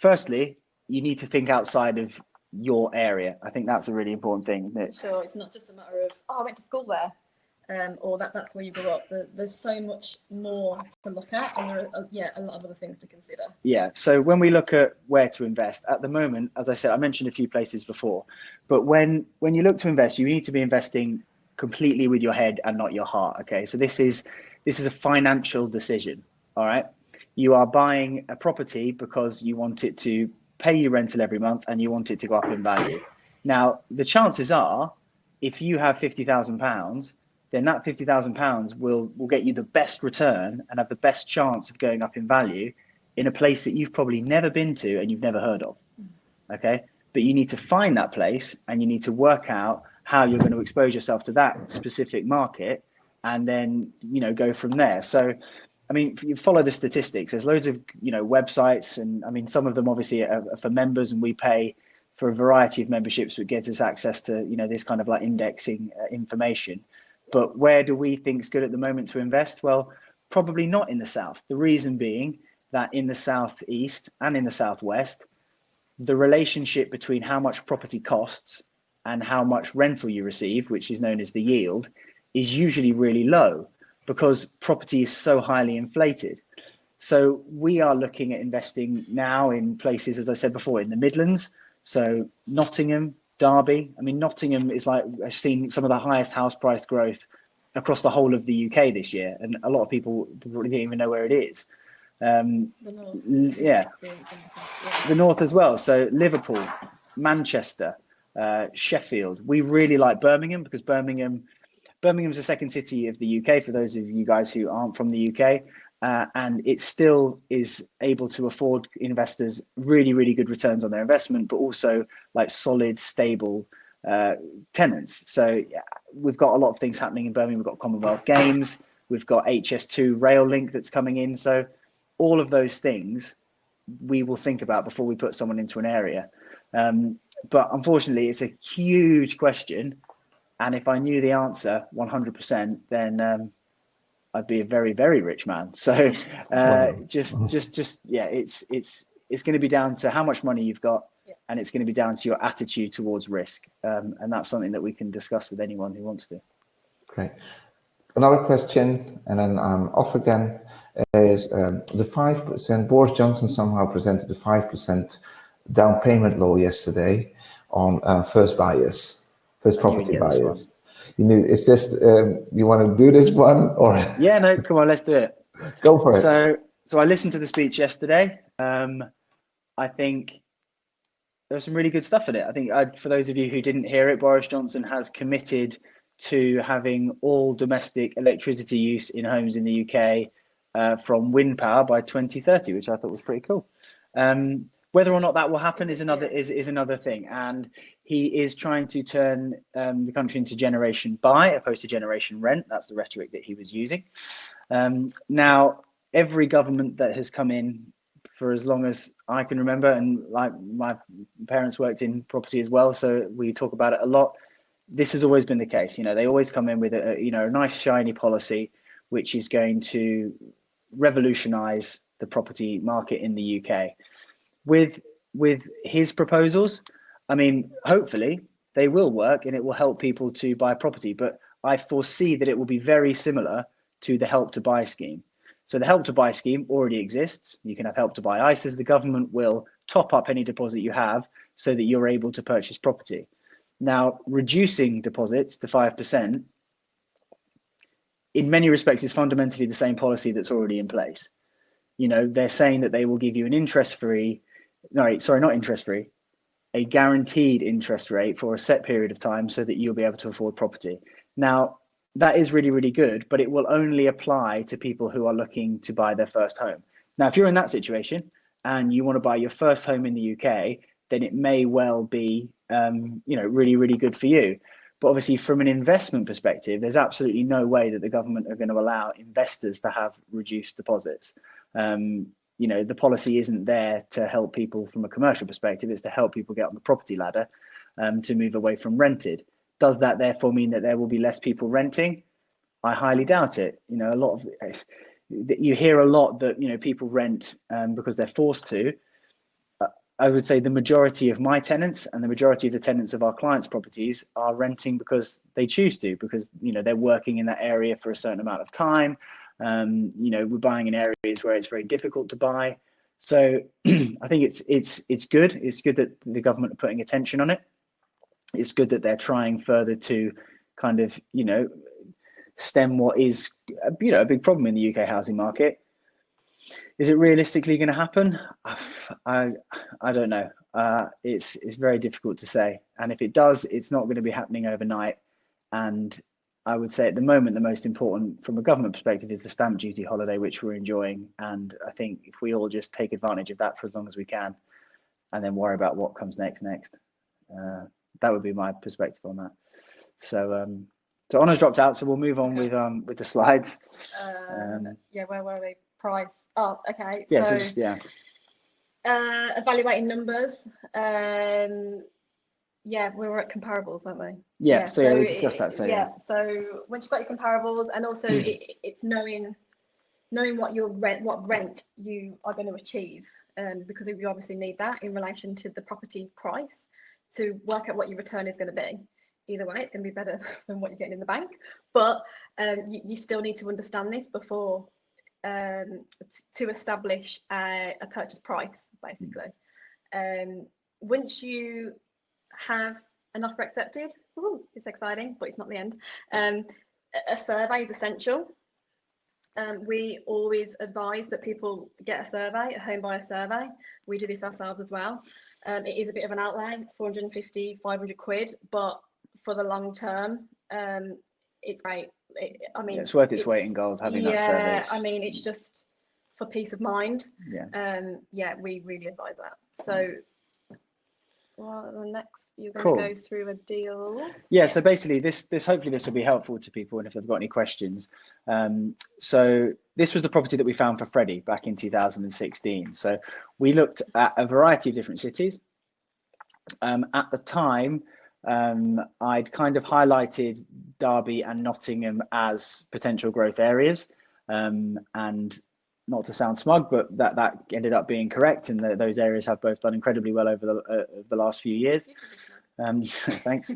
firstly, you need to think outside of your area. I think that's a really important thing. Sure, it's not just a matter of, I went to school there, or that's where you grew up. There's so much more to look at, and there are a lot of other things to consider. Yeah, so when we look at where to invest, at the moment, as I said, I mentioned a few places before, but when you look to invest, you need to be investing completely with your head and not your heart. Okay, so this is a financial decision. All right, you are buying a property because you want it to pay you rental every month and you want it to go up in value. Now, the chances are, if you have £50,000, then that £50,000 will get you the best return and have the best chance of going up in value in a place that you've probably never been to and you've never heard of. Okay, but you need to find that place and you need to work out how you're going to expose yourself to that specific market, and then go from there. So I mean, you follow the statistics. There's loads of websites, and I mean, some of them obviously are for members, and we pay for a variety of memberships that gives us access to this kind of like indexing information. But where do we think is good at the moment to invest? Well, probably not in the south. The reason being that in the southeast and in the southwest, the relationship between how much property costs and how much rental you receive, which is known as the yield, is usually really low, because property is so highly inflated. So we are looking at investing now in places, as I said before, in the Midlands. So Nottingham, Derby. I mean, Nottingham is like, I've seen some of the highest house price growth across the whole of the UK this year. And a lot of people really didn't even know where it is. The North as well. So Liverpool, Manchester, Sheffield. We really like Birmingham, because Birmingham's the second city of the UK, for those of you guys who aren't from the UK, and it still is able to afford investors really good returns on their investment, but also like solid, stable tenants. So we've got a lot of things happening in Birmingham. We've got Commonwealth Games, we've got HS2 rail link that's coming in. So all of those things we will think about before we put someone into an area. But unfortunately, it's a huge question. And if I knew the answer 100%, then I'd be a very rich man. So it's going to be down to how much money you've got, and it's going to be down to your attitude towards risk. And that's something that we can discuss with anyone who wants to. Great. Another question, and then I'm off again, is the 5%. Boris Johnson somehow presented the 5% down payment law yesterday on first property buyers. Is this, you want to do this one, or? Yeah, no, come on, let's do it. Go for it. So I listened to the speech yesterday. I think there's some really good stuff in it. I think for those of you who didn't hear it, Boris Johnson has committed to having all domestic electricity use in homes in the UK from wind power by 2030, which I thought was pretty cool. Whether or not that will happen is another thing, and he is trying to turn the country into generation buy opposed to generation rent. That's the rhetoric that he was using. Now, every government that has come in for as long as I can remember, and like my parents worked in property as well, so we talk about it a lot. This has always been the case. They always come in with a nice shiny policy, which is going to revolutionize the property market in the UK. With his proposals, I mean, hopefully they will work and it will help people to buy property, but I foresee that it will be very similar to the Help to Buy scheme. So the Help to Buy scheme already exists. You can have Help to Buy ISAs. The government will top up any deposit you have so that you're able to purchase property. Now, reducing deposits to 5%, in many respects, is fundamentally the same policy that's already in place. You know, they're saying that they will give you an a guaranteed interest rate for a set period of time so that you'll be able to afford property. Now, that is really, really good, but it will only apply to people who are looking to buy their first home. Now, if you're in that situation and you want to buy your first home in the UK, then it may well be, really, really good for you. But obviously, from an investment perspective, there's absolutely no way that the government are going to allow investors to have reduced deposits. The policy isn't there to help people from a commercial perspective. It's to help people get on the property ladder to move away from rented. Does that therefore mean that there will be less people renting? I highly doubt it. You hear a lot that, people rent because they're forced to. I would say the majority of my tenants and the majority of the tenants of our clients' properties are renting because they choose to, because, they're working in that area for a certain amount of time. We're buying in areas where it's very difficult to buy. So I think it's good. It's good that the government are putting attention on it. It's good that they're trying further to kind of, stem what is, a big problem in the UK housing market. Is it realistically going to happen? I don't know. It's very difficult to say. And if it does, it's not going to be happening overnight. And I would say at the moment, the most important from a government perspective is the stamp duty holiday, which we're enjoying. And I think if we all just take advantage of that for as long as we can, and then worry about what comes next, that would be my perspective on that. So Honor's dropped out, so we'll move on with the slides. Where were we? Price. Oh, okay. Yeah. Evaluating numbers. We were at comparables, weren't we? Yeah. So we discussed that. So once you've got your comparables, and also it's knowing what rent you are going to achieve, because you obviously need that in relation to the property price to work out what your return is going to be. Either way, it's going to be better than what you're getting in the bank, but you still need to understand this before to establish a purchase price, basically. Once you have an offer accepted, it's exciting, but it's not the end. A survey is essential. We always advise that people get a survey, a home buyer survey. We do this ourselves as well. It is a bit of an outlay, 450, 500 quid, but for the long term, it's great. It's worth its weight in gold having that service. It's just for peace of mind. We really advise that. So the next you're going to go through a deal. So basically this hopefully this will be helpful to people, and if they've got any questions. So this was the property that we found for Freddie back in 2016. So we looked at a variety of different cities. At the time, I'd kind of highlighted Derby and Nottingham as potential growth areas, and not to sound smug, but that ended up being correct, and those areas have both done incredibly well over the last few years. Thanks.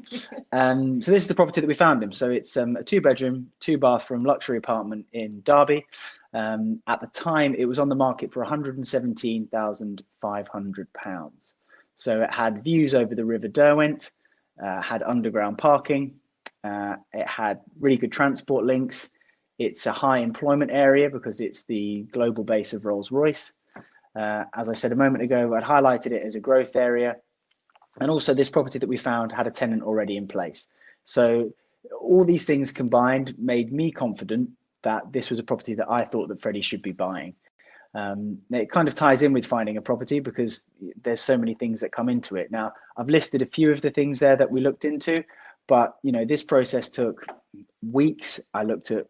So this is the property that we found him. So it's a 2-bedroom, 2-bathroom luxury apartment in Derby. At the time, it was on the market for £117,500. So it had views over the River Derwent. Had underground parking. It had really good transport links. It's a high employment area because it's the global base of Rolls-Royce. As I said a moment ago, I'd highlighted it as a growth area. And also this property that we found had a tenant already in place. So all these things combined made me confident that this was a property that I thought that Freddie should be buying. It kind of ties in with finding a property because there's so many things that come into it. Now, I've listed a few of the things there that we looked into, but this process took weeks. I looked at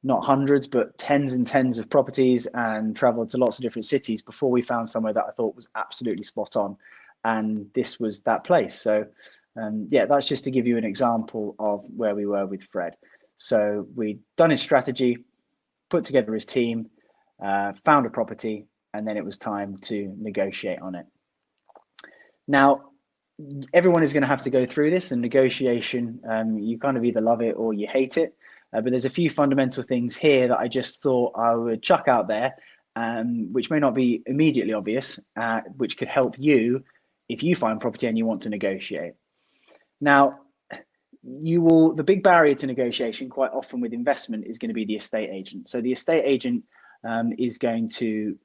not hundreds, but tens and tens of properties and traveled to lots of different cities before we found somewhere that I thought was absolutely spot on. And this was that place. So that's just to give you an example of where we were with Fred. So we'd done his strategy, put together his team, found a property, and then it was time to negotiate on it. Now, everyone is going to have to go through this, and negotiation, you kind of either love it or you hate it. But there's a few fundamental things here that I just thought I would chuck out there which may not be immediately obvious, which could help you if you find property and you want to negotiate. Now, the big barrier to negotiation quite often with investment is going to be the estate agent. So the estate agent is going to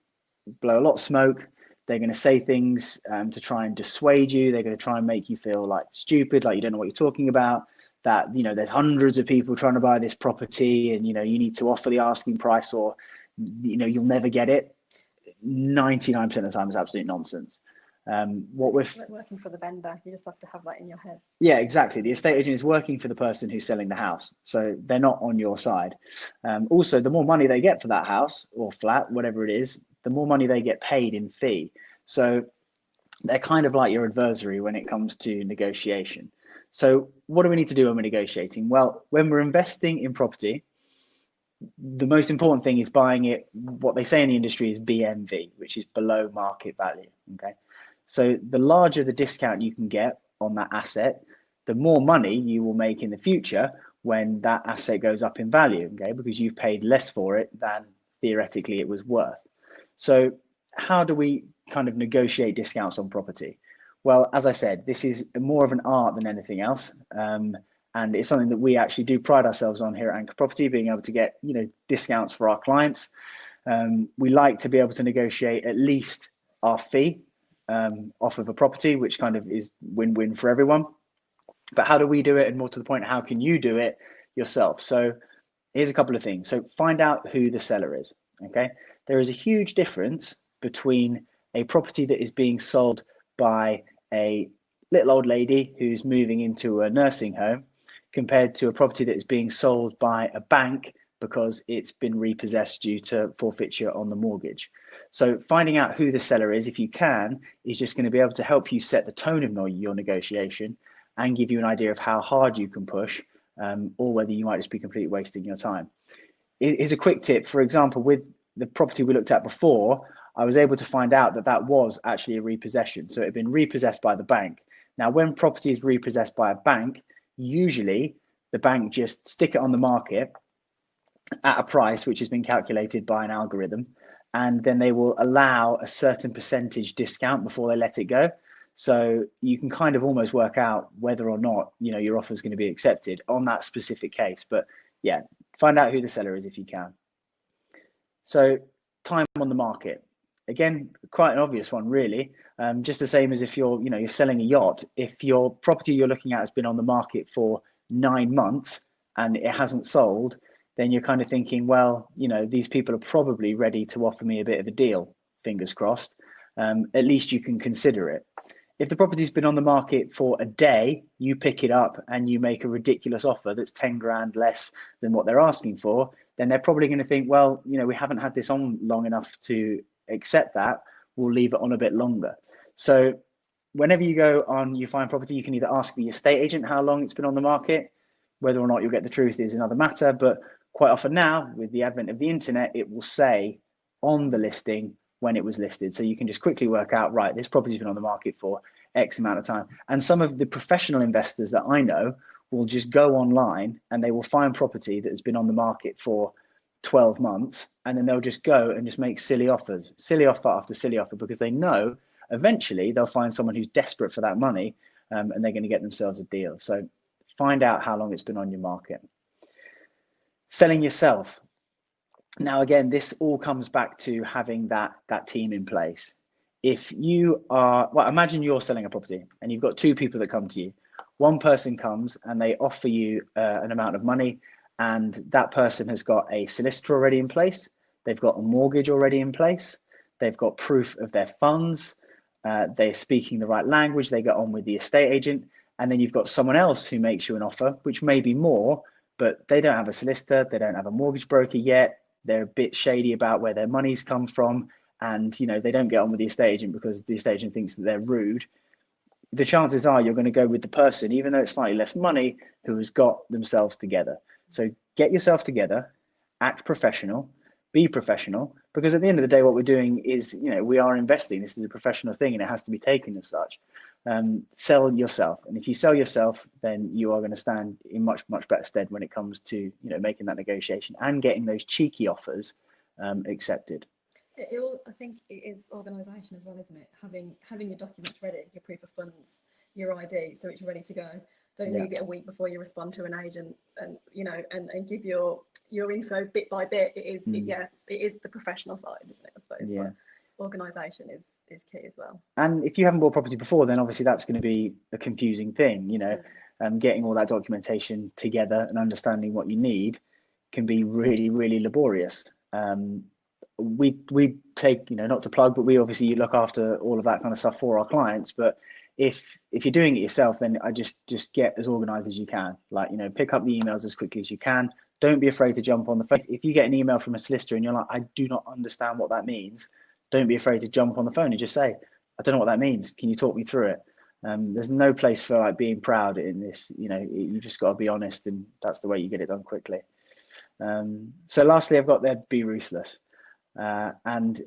blow a lot of smoke. They're going to say things to try and dissuade you. They're going to try and make you feel like stupid, like you don't know what you're talking about, that, there's hundreds of people trying to buy this property and, you need to offer the asking price or, you'll never get it. 99% of the time is absolute nonsense. What we're working for the vendor, you just have to have that in your head. Yeah, exactly. The estate agent is working for the person who's selling the house, so they're not on your side. Also, the more money they get for that house or flat, whatever it is, the more money they get paid in fee. So they're kind of like your adversary when it comes to negotiation. So what do we need to do when we're negotiating? Well, when we're investing in property, the most important thing is buying it. What they say in the industry is BMV, which is below market value. Okay. So the larger the discount you can get on that asset, the more money you will make in the future when that asset goes up in value, okay? Because you've paid less for it than theoretically it was worth. So how do we kind of negotiate discounts on property? Well, as I said, this is more of an art than anything else. And it's something that we actually do pride ourselves on here at Anchor Property, being able to get, discounts for our clients. We like to be able to negotiate at least our fee off of a property, which kind of is win-win for everyone. But how do we do it? And more to the point, how can you do it yourself? So here's a couple of things. So find out who the seller is, okay? There is a huge difference between a property that is being sold by a little old lady who's moving into a nursing home compared to a property that is being sold by a bank because it's been repossessed due to forfeiture on the mortgage. So finding out who the seller is, if you can, is just going to be able to help you set the tone of your negotiation and give you an idea of how hard you can push, or whether you might just be completely wasting your time. Here's a quick tip. For example, with the property we looked at before, I was able to find out that that was actually a repossession. So it had been repossessed by the bank. Now, when property is repossessed by a bank, usually the bank just stick it on the market at a price which has been calculated by an algorithm, and then they will allow a certain percentage discount before they let it go. So you can kind of almost work out whether or not, your offer is going to be accepted on that specific case. But yeah, find out who the seller is if you can. So time on the market. Again, quite an obvious one, really. Just the same as if you're selling a yacht. If your property you're looking at has been on the market for 9 months and it hasn't sold, then you're kind of thinking, well, these people are probably ready to offer me a bit of a deal, fingers crossed. At least you can consider it. If the property's been on the market for a day, you pick it up and you make a ridiculous offer that's 10 grand less than what they're asking for, then they're probably going to think, well, we haven't had this on long enough to accept that. We'll leave it on a bit longer. So whenever you find property, you can either ask the estate agent how long it's been on the market. Whether or not you'll get the truth is another matter, but quite often now, with the advent of the internet, it will say on the listing when it was listed. So you can just quickly work out, right, this property's been on the market for X amount of time. And some of the professional investors that I know will just go online and they will find property that has been on the market for 12 months. And then they'll just go and just make silly offer after silly offer, because they know eventually they'll find someone who's desperate for that money, and they're going to get themselves a deal. So find out how long it's been on your market. Selling yourself. Now, again, this all comes back to having that team in place. If you are, imagine you're selling a property and you've got two people that come to you. One person comes and they offer you an amount of money, and that person has got a solicitor already in place. They've got a mortgage already in place. They've got proof of their funds. They're speaking the right language. They get on with the estate agent. And then you've got someone else who makes you an offer, which may be more, but they don't have a solicitor. They don't have a mortgage broker yet. They're a bit shady about where their money's come from. And, they don't get on with the estate agent because the estate agent thinks that they're rude. The chances are you're going to go with the person, even though it's slightly less money, who has got themselves together. So get yourself together, act professional, be professional, because at the end of the day, what we're doing is, we are investing. This is a professional thing and it has to be taken as such. Sell yourself. And if you sell yourself, then you are going to stand in much, much better stead when it comes to, making that negotiation and getting those cheeky offers accepted. I think it is organisation as well, isn't it? Having your documents ready, your proof of funds, your ID, so it's ready to go. Don't leave it a week before you respond to an agent, and and give your info bit by bit. It is it is the professional side, isn't it? I suppose. Yeah. But organisation is key as well. And if you haven't bought property before, then obviously that's going to be a confusing thing. Getting all that documentation together and understanding what you need can be really, really laborious. We take, not to plug, but we obviously look after all of that kind of stuff for our clients. But if you're doing it yourself, then I just get as organized as you can. Like, pick up the emails as quickly as you can. Don't be afraid to jump on the phone. If you get an email from a solicitor and you're like, I do not understand what that means, don't be afraid to jump on the phone and just say, I don't know what that means. Can you talk me through it? There's no place for like being proud in this. You just got to be honest, and that's the way you get it done quickly. So lastly, I've got there, be ruthless. And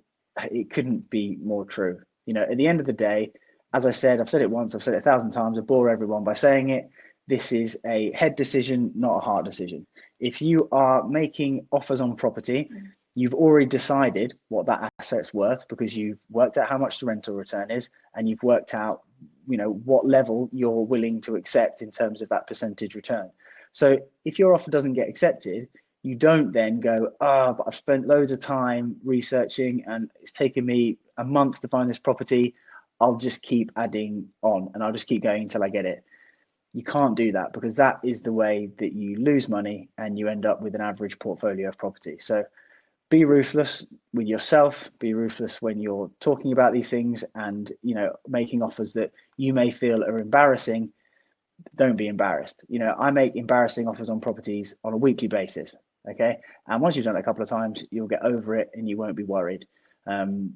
it couldn't be more true. At the end of the day, as I said, I've said it once, I've said it 1,000 times, I bore everyone by saying it. This is a head decision, not a heart decision. If you are making offers on property, you've already decided what that asset's worth because you've worked out how much the rental return is, and you've worked out, what level you're willing to accept in terms of that percentage return. So if your offer doesn't get accepted, you don't then go, but I've spent loads of time researching and it's taken me a month to find this property. I'll just keep adding on and I'll just keep going until I get it. You can't do that, because that is the way that you lose money and you end up with an average portfolio of property. So be ruthless with yourself, be ruthless when you're talking about these things and, making offers that you may feel are embarrassing. Don't be embarrassed. I make embarrassing offers on properties on a weekly basis. Okay. And once you've done it a couple of times, you'll get over it and you won't be worried.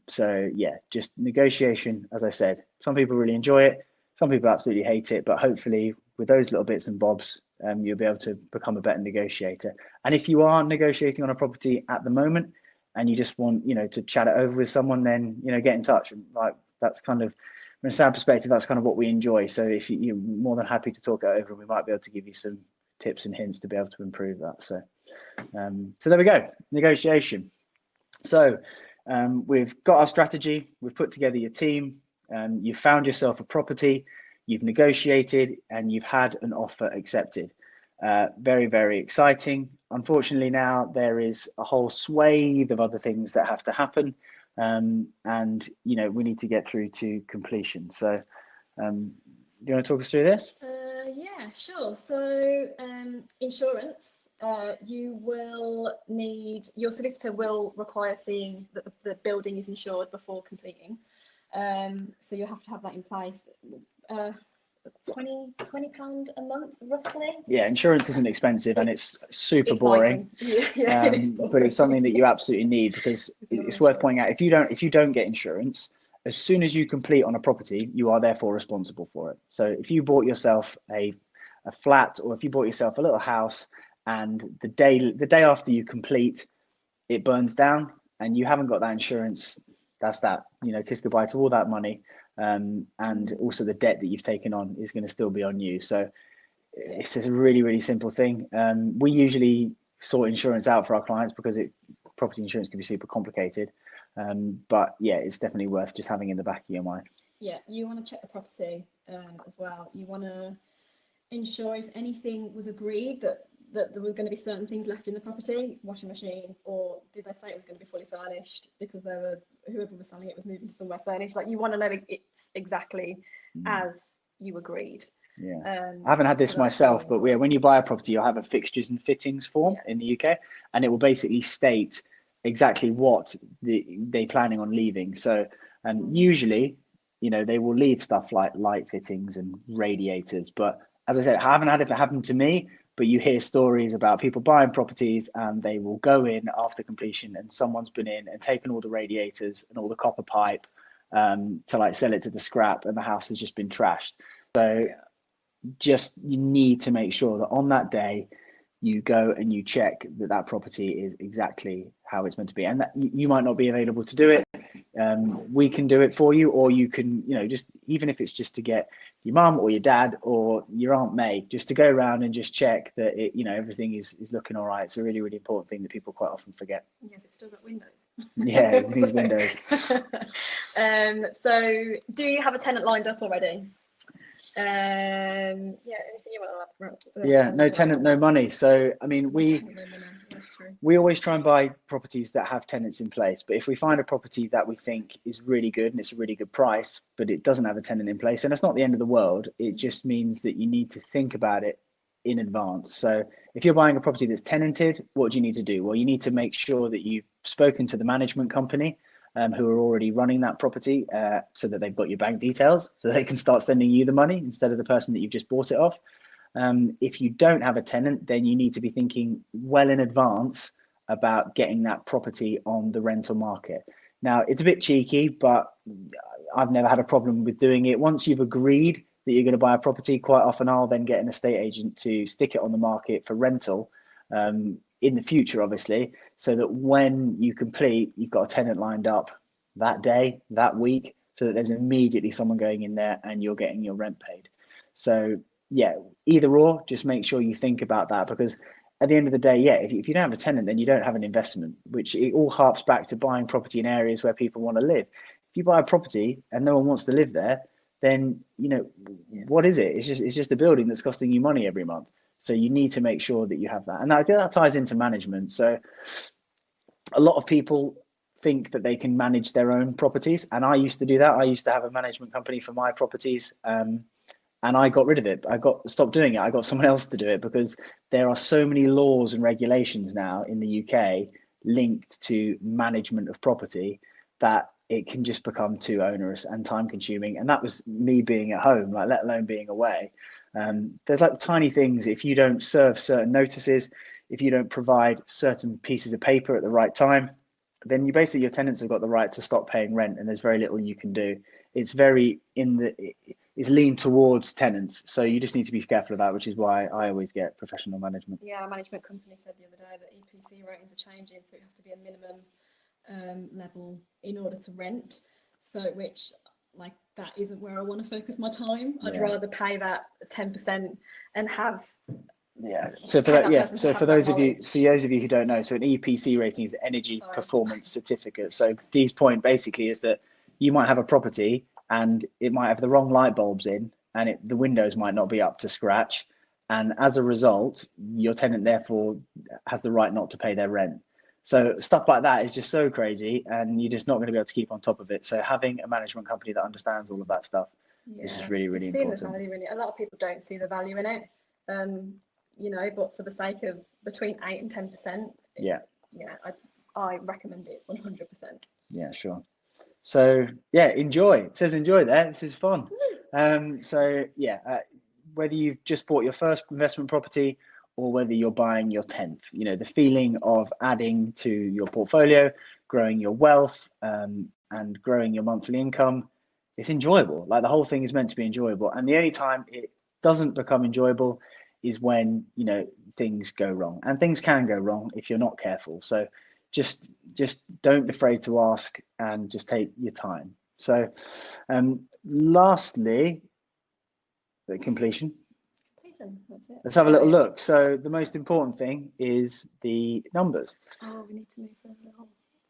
So yeah, just negotiation. As I said, some people really enjoy it. Some people absolutely hate it, but hopefully with those little bits and bobs, you'll be able to become a better negotiator. And if you are negotiating on a property at the moment and you just want, to chat it over with someone, then, get in touch. And like, that's kind of, from a sound perspective, that's kind of what we enjoy. So if you're more than happy to talk it over, we might be able to give you some tips and hints to be able to improve that. So there we go, negotiation. So we've got our strategy, we've put together your team, you've found yourself a property, you've negotiated, and you've had an offer accepted. Very, very exciting. Unfortunately, now there is a whole swathe of other things that have to happen. And we need to get through to completion. So do you want to talk us through this? Yeah, sure. So insurance, you will need, your solicitor will require seeing that the building is insured before completing. So you have to have that in place. £20 a month roughly. Yeah, insurance isn't expensive and it's super boring. But it's something that you absolutely need, because it's worth pointing out, if you don't get insurance, as soon as you complete on a property, you are therefore responsible for it. So if you bought yourself a flat, or if you bought yourself a little house and the day after you complete, it burns down and you haven't got that insurance, that's that, kiss goodbye to all that money. And also the debt that you've taken on is going to still be on you. So it's a really, really simple thing. We usually sort insurance out for our clients because property insurance can be super complicated. But yeah, it's definitely worth just having in the back of your mind. Yeah, you want to check the property as well. You want to ensure if anything was agreed that there were going to be certain things left in the property, washing machine, or did they say it was going to be fully furnished because whoever was selling it was moving to somewhere furnished. Like, you want to know it's exactly as you agreed. Yeah, I haven't had this myself, but when you buy a property, you'll have a fixtures and fittings form in the UK, and it will basically state exactly what they're planning on leaving. So usually, they will leave stuff like light fittings and radiators. But as I said, I haven't had it happen to me, but you hear stories about people buying properties and they will go in after completion and someone's been in and taken all the radiators and all the copper pipe to like sell it to the scrap, and the house has just been trashed. So you need to make sure that on that day you go and you check that property is exactly how it's meant to be, and that you might not be available to do it. we can do it for you, or you can, just even if it's just to get your mum or your dad or your Aunt May just to go around and just check that everything is looking all right. It's a really, really important thing that people quite often forget. Yes, it's still got windows. Yeah, these windows. So do you have a tenant lined up already? Anything you want to Yeah, no tenant, no money. So I mean, we always try and buy properties that have tenants in place, but if we find a property that we think is really good and it's a really good price, but it doesn't have a tenant in place, and it's not the end of the world, it just means that you need to think about it in advance. So if you're buying a property that's tenanted, what do you need to do? Well, you need to make sure that you've spoken to the management company who are already running that property so that they've got your bank details so they can start sending you the money instead of the person that you've just bought it off. If you don't have a tenant, then you need to be thinking well in advance about getting that property on the rental market. Now, it's a bit cheeky, but I've never had a problem with doing it. Once you've agreed that you're going to buy a property, quite often I'll then get an estate agent to stick it on the market for rental in the future, obviously, so that when you complete, you've got a tenant lined up that day, that week, so that there's immediately someone going in there and you're getting your rent paid. So yeah, either or, just make sure you think about that, because at the end of the day, yeah, if you don't have a tenant, then you don't have an investment, which it all harps back to buying property in areas where people want to live. If you buy a property and no one wants to live there, then what is it? It's just a building that's costing you money every month. So you need to make sure that you have that. And I think that ties into management. So a lot of people think that they can manage their own properties. And I used to do that. I used to have a management company for my properties. And I got rid of it. Stopped doing it. I got someone else to do it, because there are so many laws and regulations now in the UK linked to management of property that it can just become too onerous and time consuming. And that was me being at home, let alone being away. There's tiny things. If you don't serve certain notices, if you don't provide certain pieces of paper at the right time, then your tenants have got the right to stop paying rent, and there's very little you can do. It's it's leaned towards tenants, so you just need to be careful of that, which is why I always get professional management. Yeah, our management company said the other day that EPC ratings are changing, so it has to be a minimum level in order to rent. So that isn't where I want to focus my time. I'd rather pay that 10% and have. Yeah. So for those of you who don't know, so an EPC rating is Energy Performance Certificate. So Dee's point basically is that you might have a property and it might have the wrong light bulbs in, and the windows might not be up to scratch, and as a result, your tenant therefore has the right not to pay their rent. So stuff like that is just so crazy, and you're just not going to be able to keep on top of it. So having a management company that understands all of that stuff is just really, really important. The value in it. A lot of people don't see the value in it, but for the sake of between 8 and 10%, I recommend it 100%. Yeah, sure. So yeah, enjoy. It says enjoy there. This is fun. Whether you've just bought your first investment property or whether you're buying your 10th, the feeling of adding to your portfolio, growing your wealth, and growing your monthly income, it's enjoyable. The whole thing is meant to be enjoyable. And the only time it doesn't become enjoyable is when, things go wrong, and things can go wrong if you're not careful. So just don't be afraid to ask, and just take your time. So lastly, the completion. That's it. Let's have a little look. So the most important thing is the numbers. Oh, we need to move further on.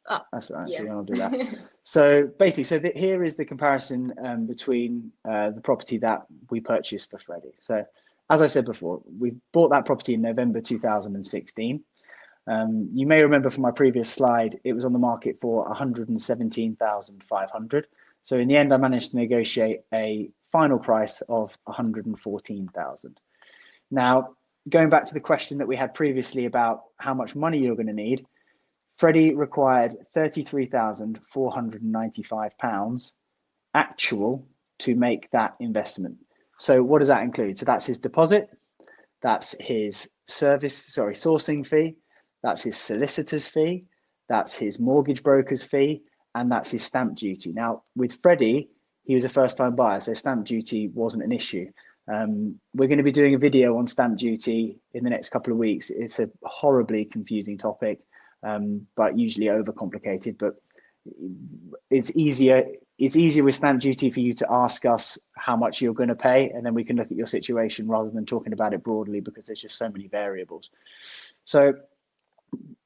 Oh, that's all right. Yeah. So I'll do that. So basically, here is the comparison between the property that we purchased for Freddie. So as I said before, we bought that property in November 2016. You may remember from my previous slide, it was on the market for 117,500. So in the end, I managed to negotiate a final price of 114,000. Now, going back to the question that we had previously about how much money you're going to need, Freddie required £33,495 actual to make that investment. So what does that include? So that's his deposit, that's his sourcing fee, that's his solicitor's fee, that's his mortgage broker's fee, and that's his stamp duty. Now, with Freddie, he was a first-time buyer, so stamp duty wasn't an issue. We're going to be doing a video on stamp duty in the next couple of weeks. It's a horribly confusing topic, but usually overcomplicated. But it's easier with stamp duty for you to ask us how much you're going to pay, and then we can look at your situation rather than talking about it broadly, because there's just so many variables. So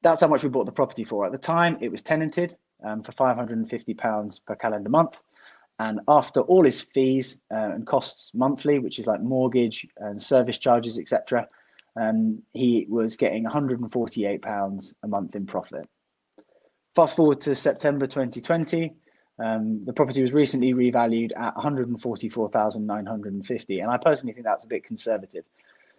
that's how much we bought the property for. At the time, it was tenanted for £550 per calendar month. And after all his fees and costs monthly, which is like mortgage and service charges, etc., he was getting £148 a month in profit. Fast forward to September 2020, the property was recently revalued at £144,950, and I personally think that's a bit conservative.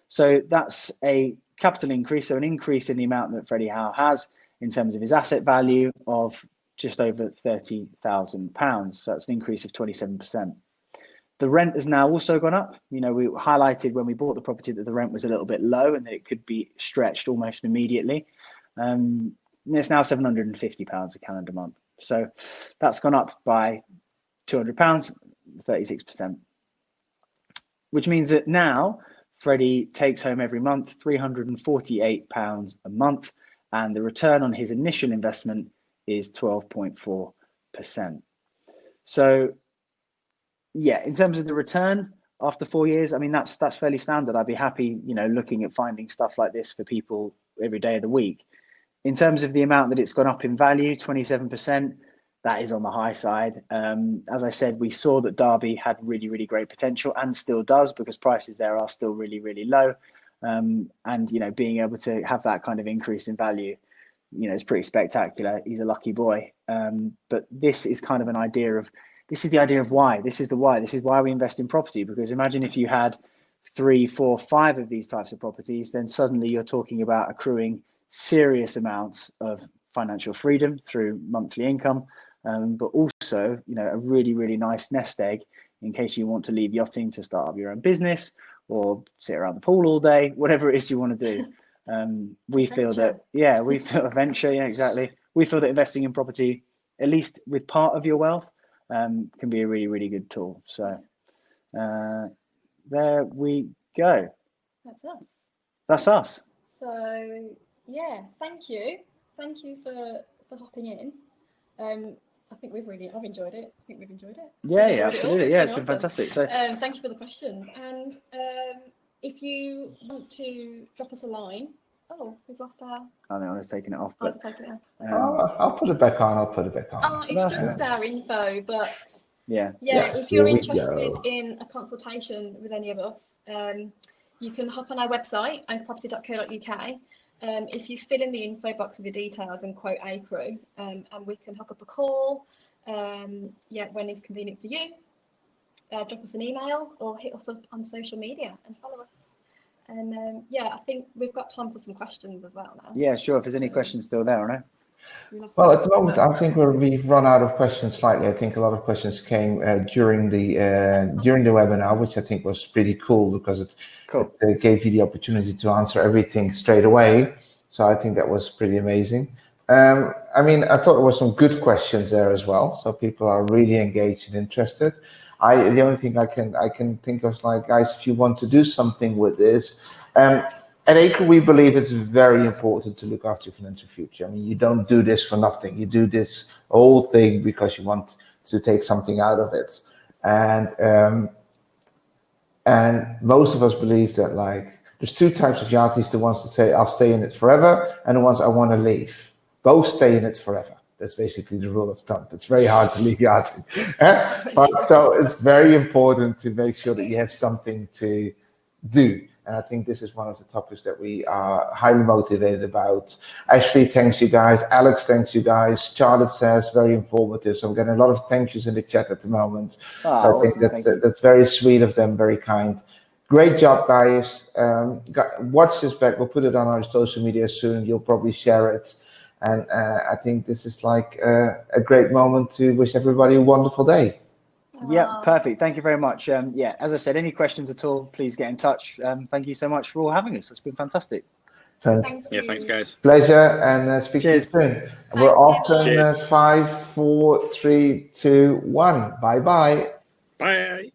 So that's a capital increase, so an increase in the amount that Freddie Howe has in terms of his asset value of just over £30,000. So that's an increase of 27%. The rent has now also gone up. You know, we highlighted when we bought the property that the rent was a little bit low and that it could be stretched almost immediately. It's now £750 a calendar month. So that's gone up by £200, 36%, which means that now Freddie takes home every month £348 a month, and the return on his initial investment is 12.4%. So yeah, in terms of the return after 4 years, I mean, that's fairly standard. I'd be happy, you know, looking at finding stuff like this for people every day of the week. In terms of the amount that it's gone up in value, 27%, that is on the high side. As I said, we saw that Derby had really, really great potential, and still does, because prices there are still really, really low. And, you know, being able to have that kind of increase in value, you know, it's pretty spectacular. He's a lucky boy. But this is kind of an idea of, this is the idea of why. This is the why. This is why we invest in property, because imagine if you had 3, 4, 5 of these types of properties, then suddenly you're talking about accruing serious amounts of financial freedom through monthly income, but also, you know, a really, really nice nest egg in case you want to leave yachting to start up your own business or sit around the pool all day, whatever it is you want to do. We feel that, yeah, we feel a venture, yeah, exactly. We feel that investing in property, at least with part of your wealth, can be a really, really good tool. So there we go. That's us. That's us. So yeah, thank you for hopping in. I think I've enjoyed it. I think we've enjoyed it. Yeah, absolutely. Yeah, it's been fantastic. So thank you for the questions. And if you want to drop us a line, we've lost our. I think I was taking it off, but I'll put it back on. It's just our info, but yeah. If you're interested in a consultation with any of us, you can hop on our website, anchorproperty.co.uk. If you fill in the info box with your details and quote ACRU, and we can hook up a call, when it's convenient for you. Drop us an email or hit us up on social media and follow us. And I think we've got time for some questions as well now. Yeah, sure. If there's any questions still there, I know. Well, at the moment, I think we've run out of questions slightly. I think a lot of questions came during the webinar, which I think was pretty cool, because it gave you the opportunity to answer everything straight away. So I think that was pretty amazing. I mean, I thought there were some good questions there as well. So people are really engaged and interested. The only thing I can think of is, like, guys, if you want to do something with this, at ACRU, we believe it's very important to look after your financial future. I mean, you don't do this for nothing. You do this whole thing because you want to take something out of it. And most of us believe that, like, there's 2 types of yachties: the ones that say, I'll stay in it forever, and the ones I want to leave. Both stay in it forever. That's basically the rule of thumb. It's very hard to leave yachting. But so it's very important to make sure that you have something to do. And I think this is one of the topics that we are highly motivated about. Ashley, thanks you guys. Alex, thanks you guys. Charlotte says, very informative. So I'm getting a lot of thank yous in the chat at the moment. I think that's very sweet of them, very kind. Great job, guys. Watch this back. We'll put it on our social media soon. You'll probably share it. And I think this is like a great moment to wish everybody a wonderful day. Yeah, perfect. Thank you very much. As I said, any questions at all, please get in touch. Thank you so much for all having us. It's been fantastic. Thank you. Thanks, guys. Pleasure, and speak to you soon. We're off in 5, 4, 3, 2, 1. Bye-bye. Bye.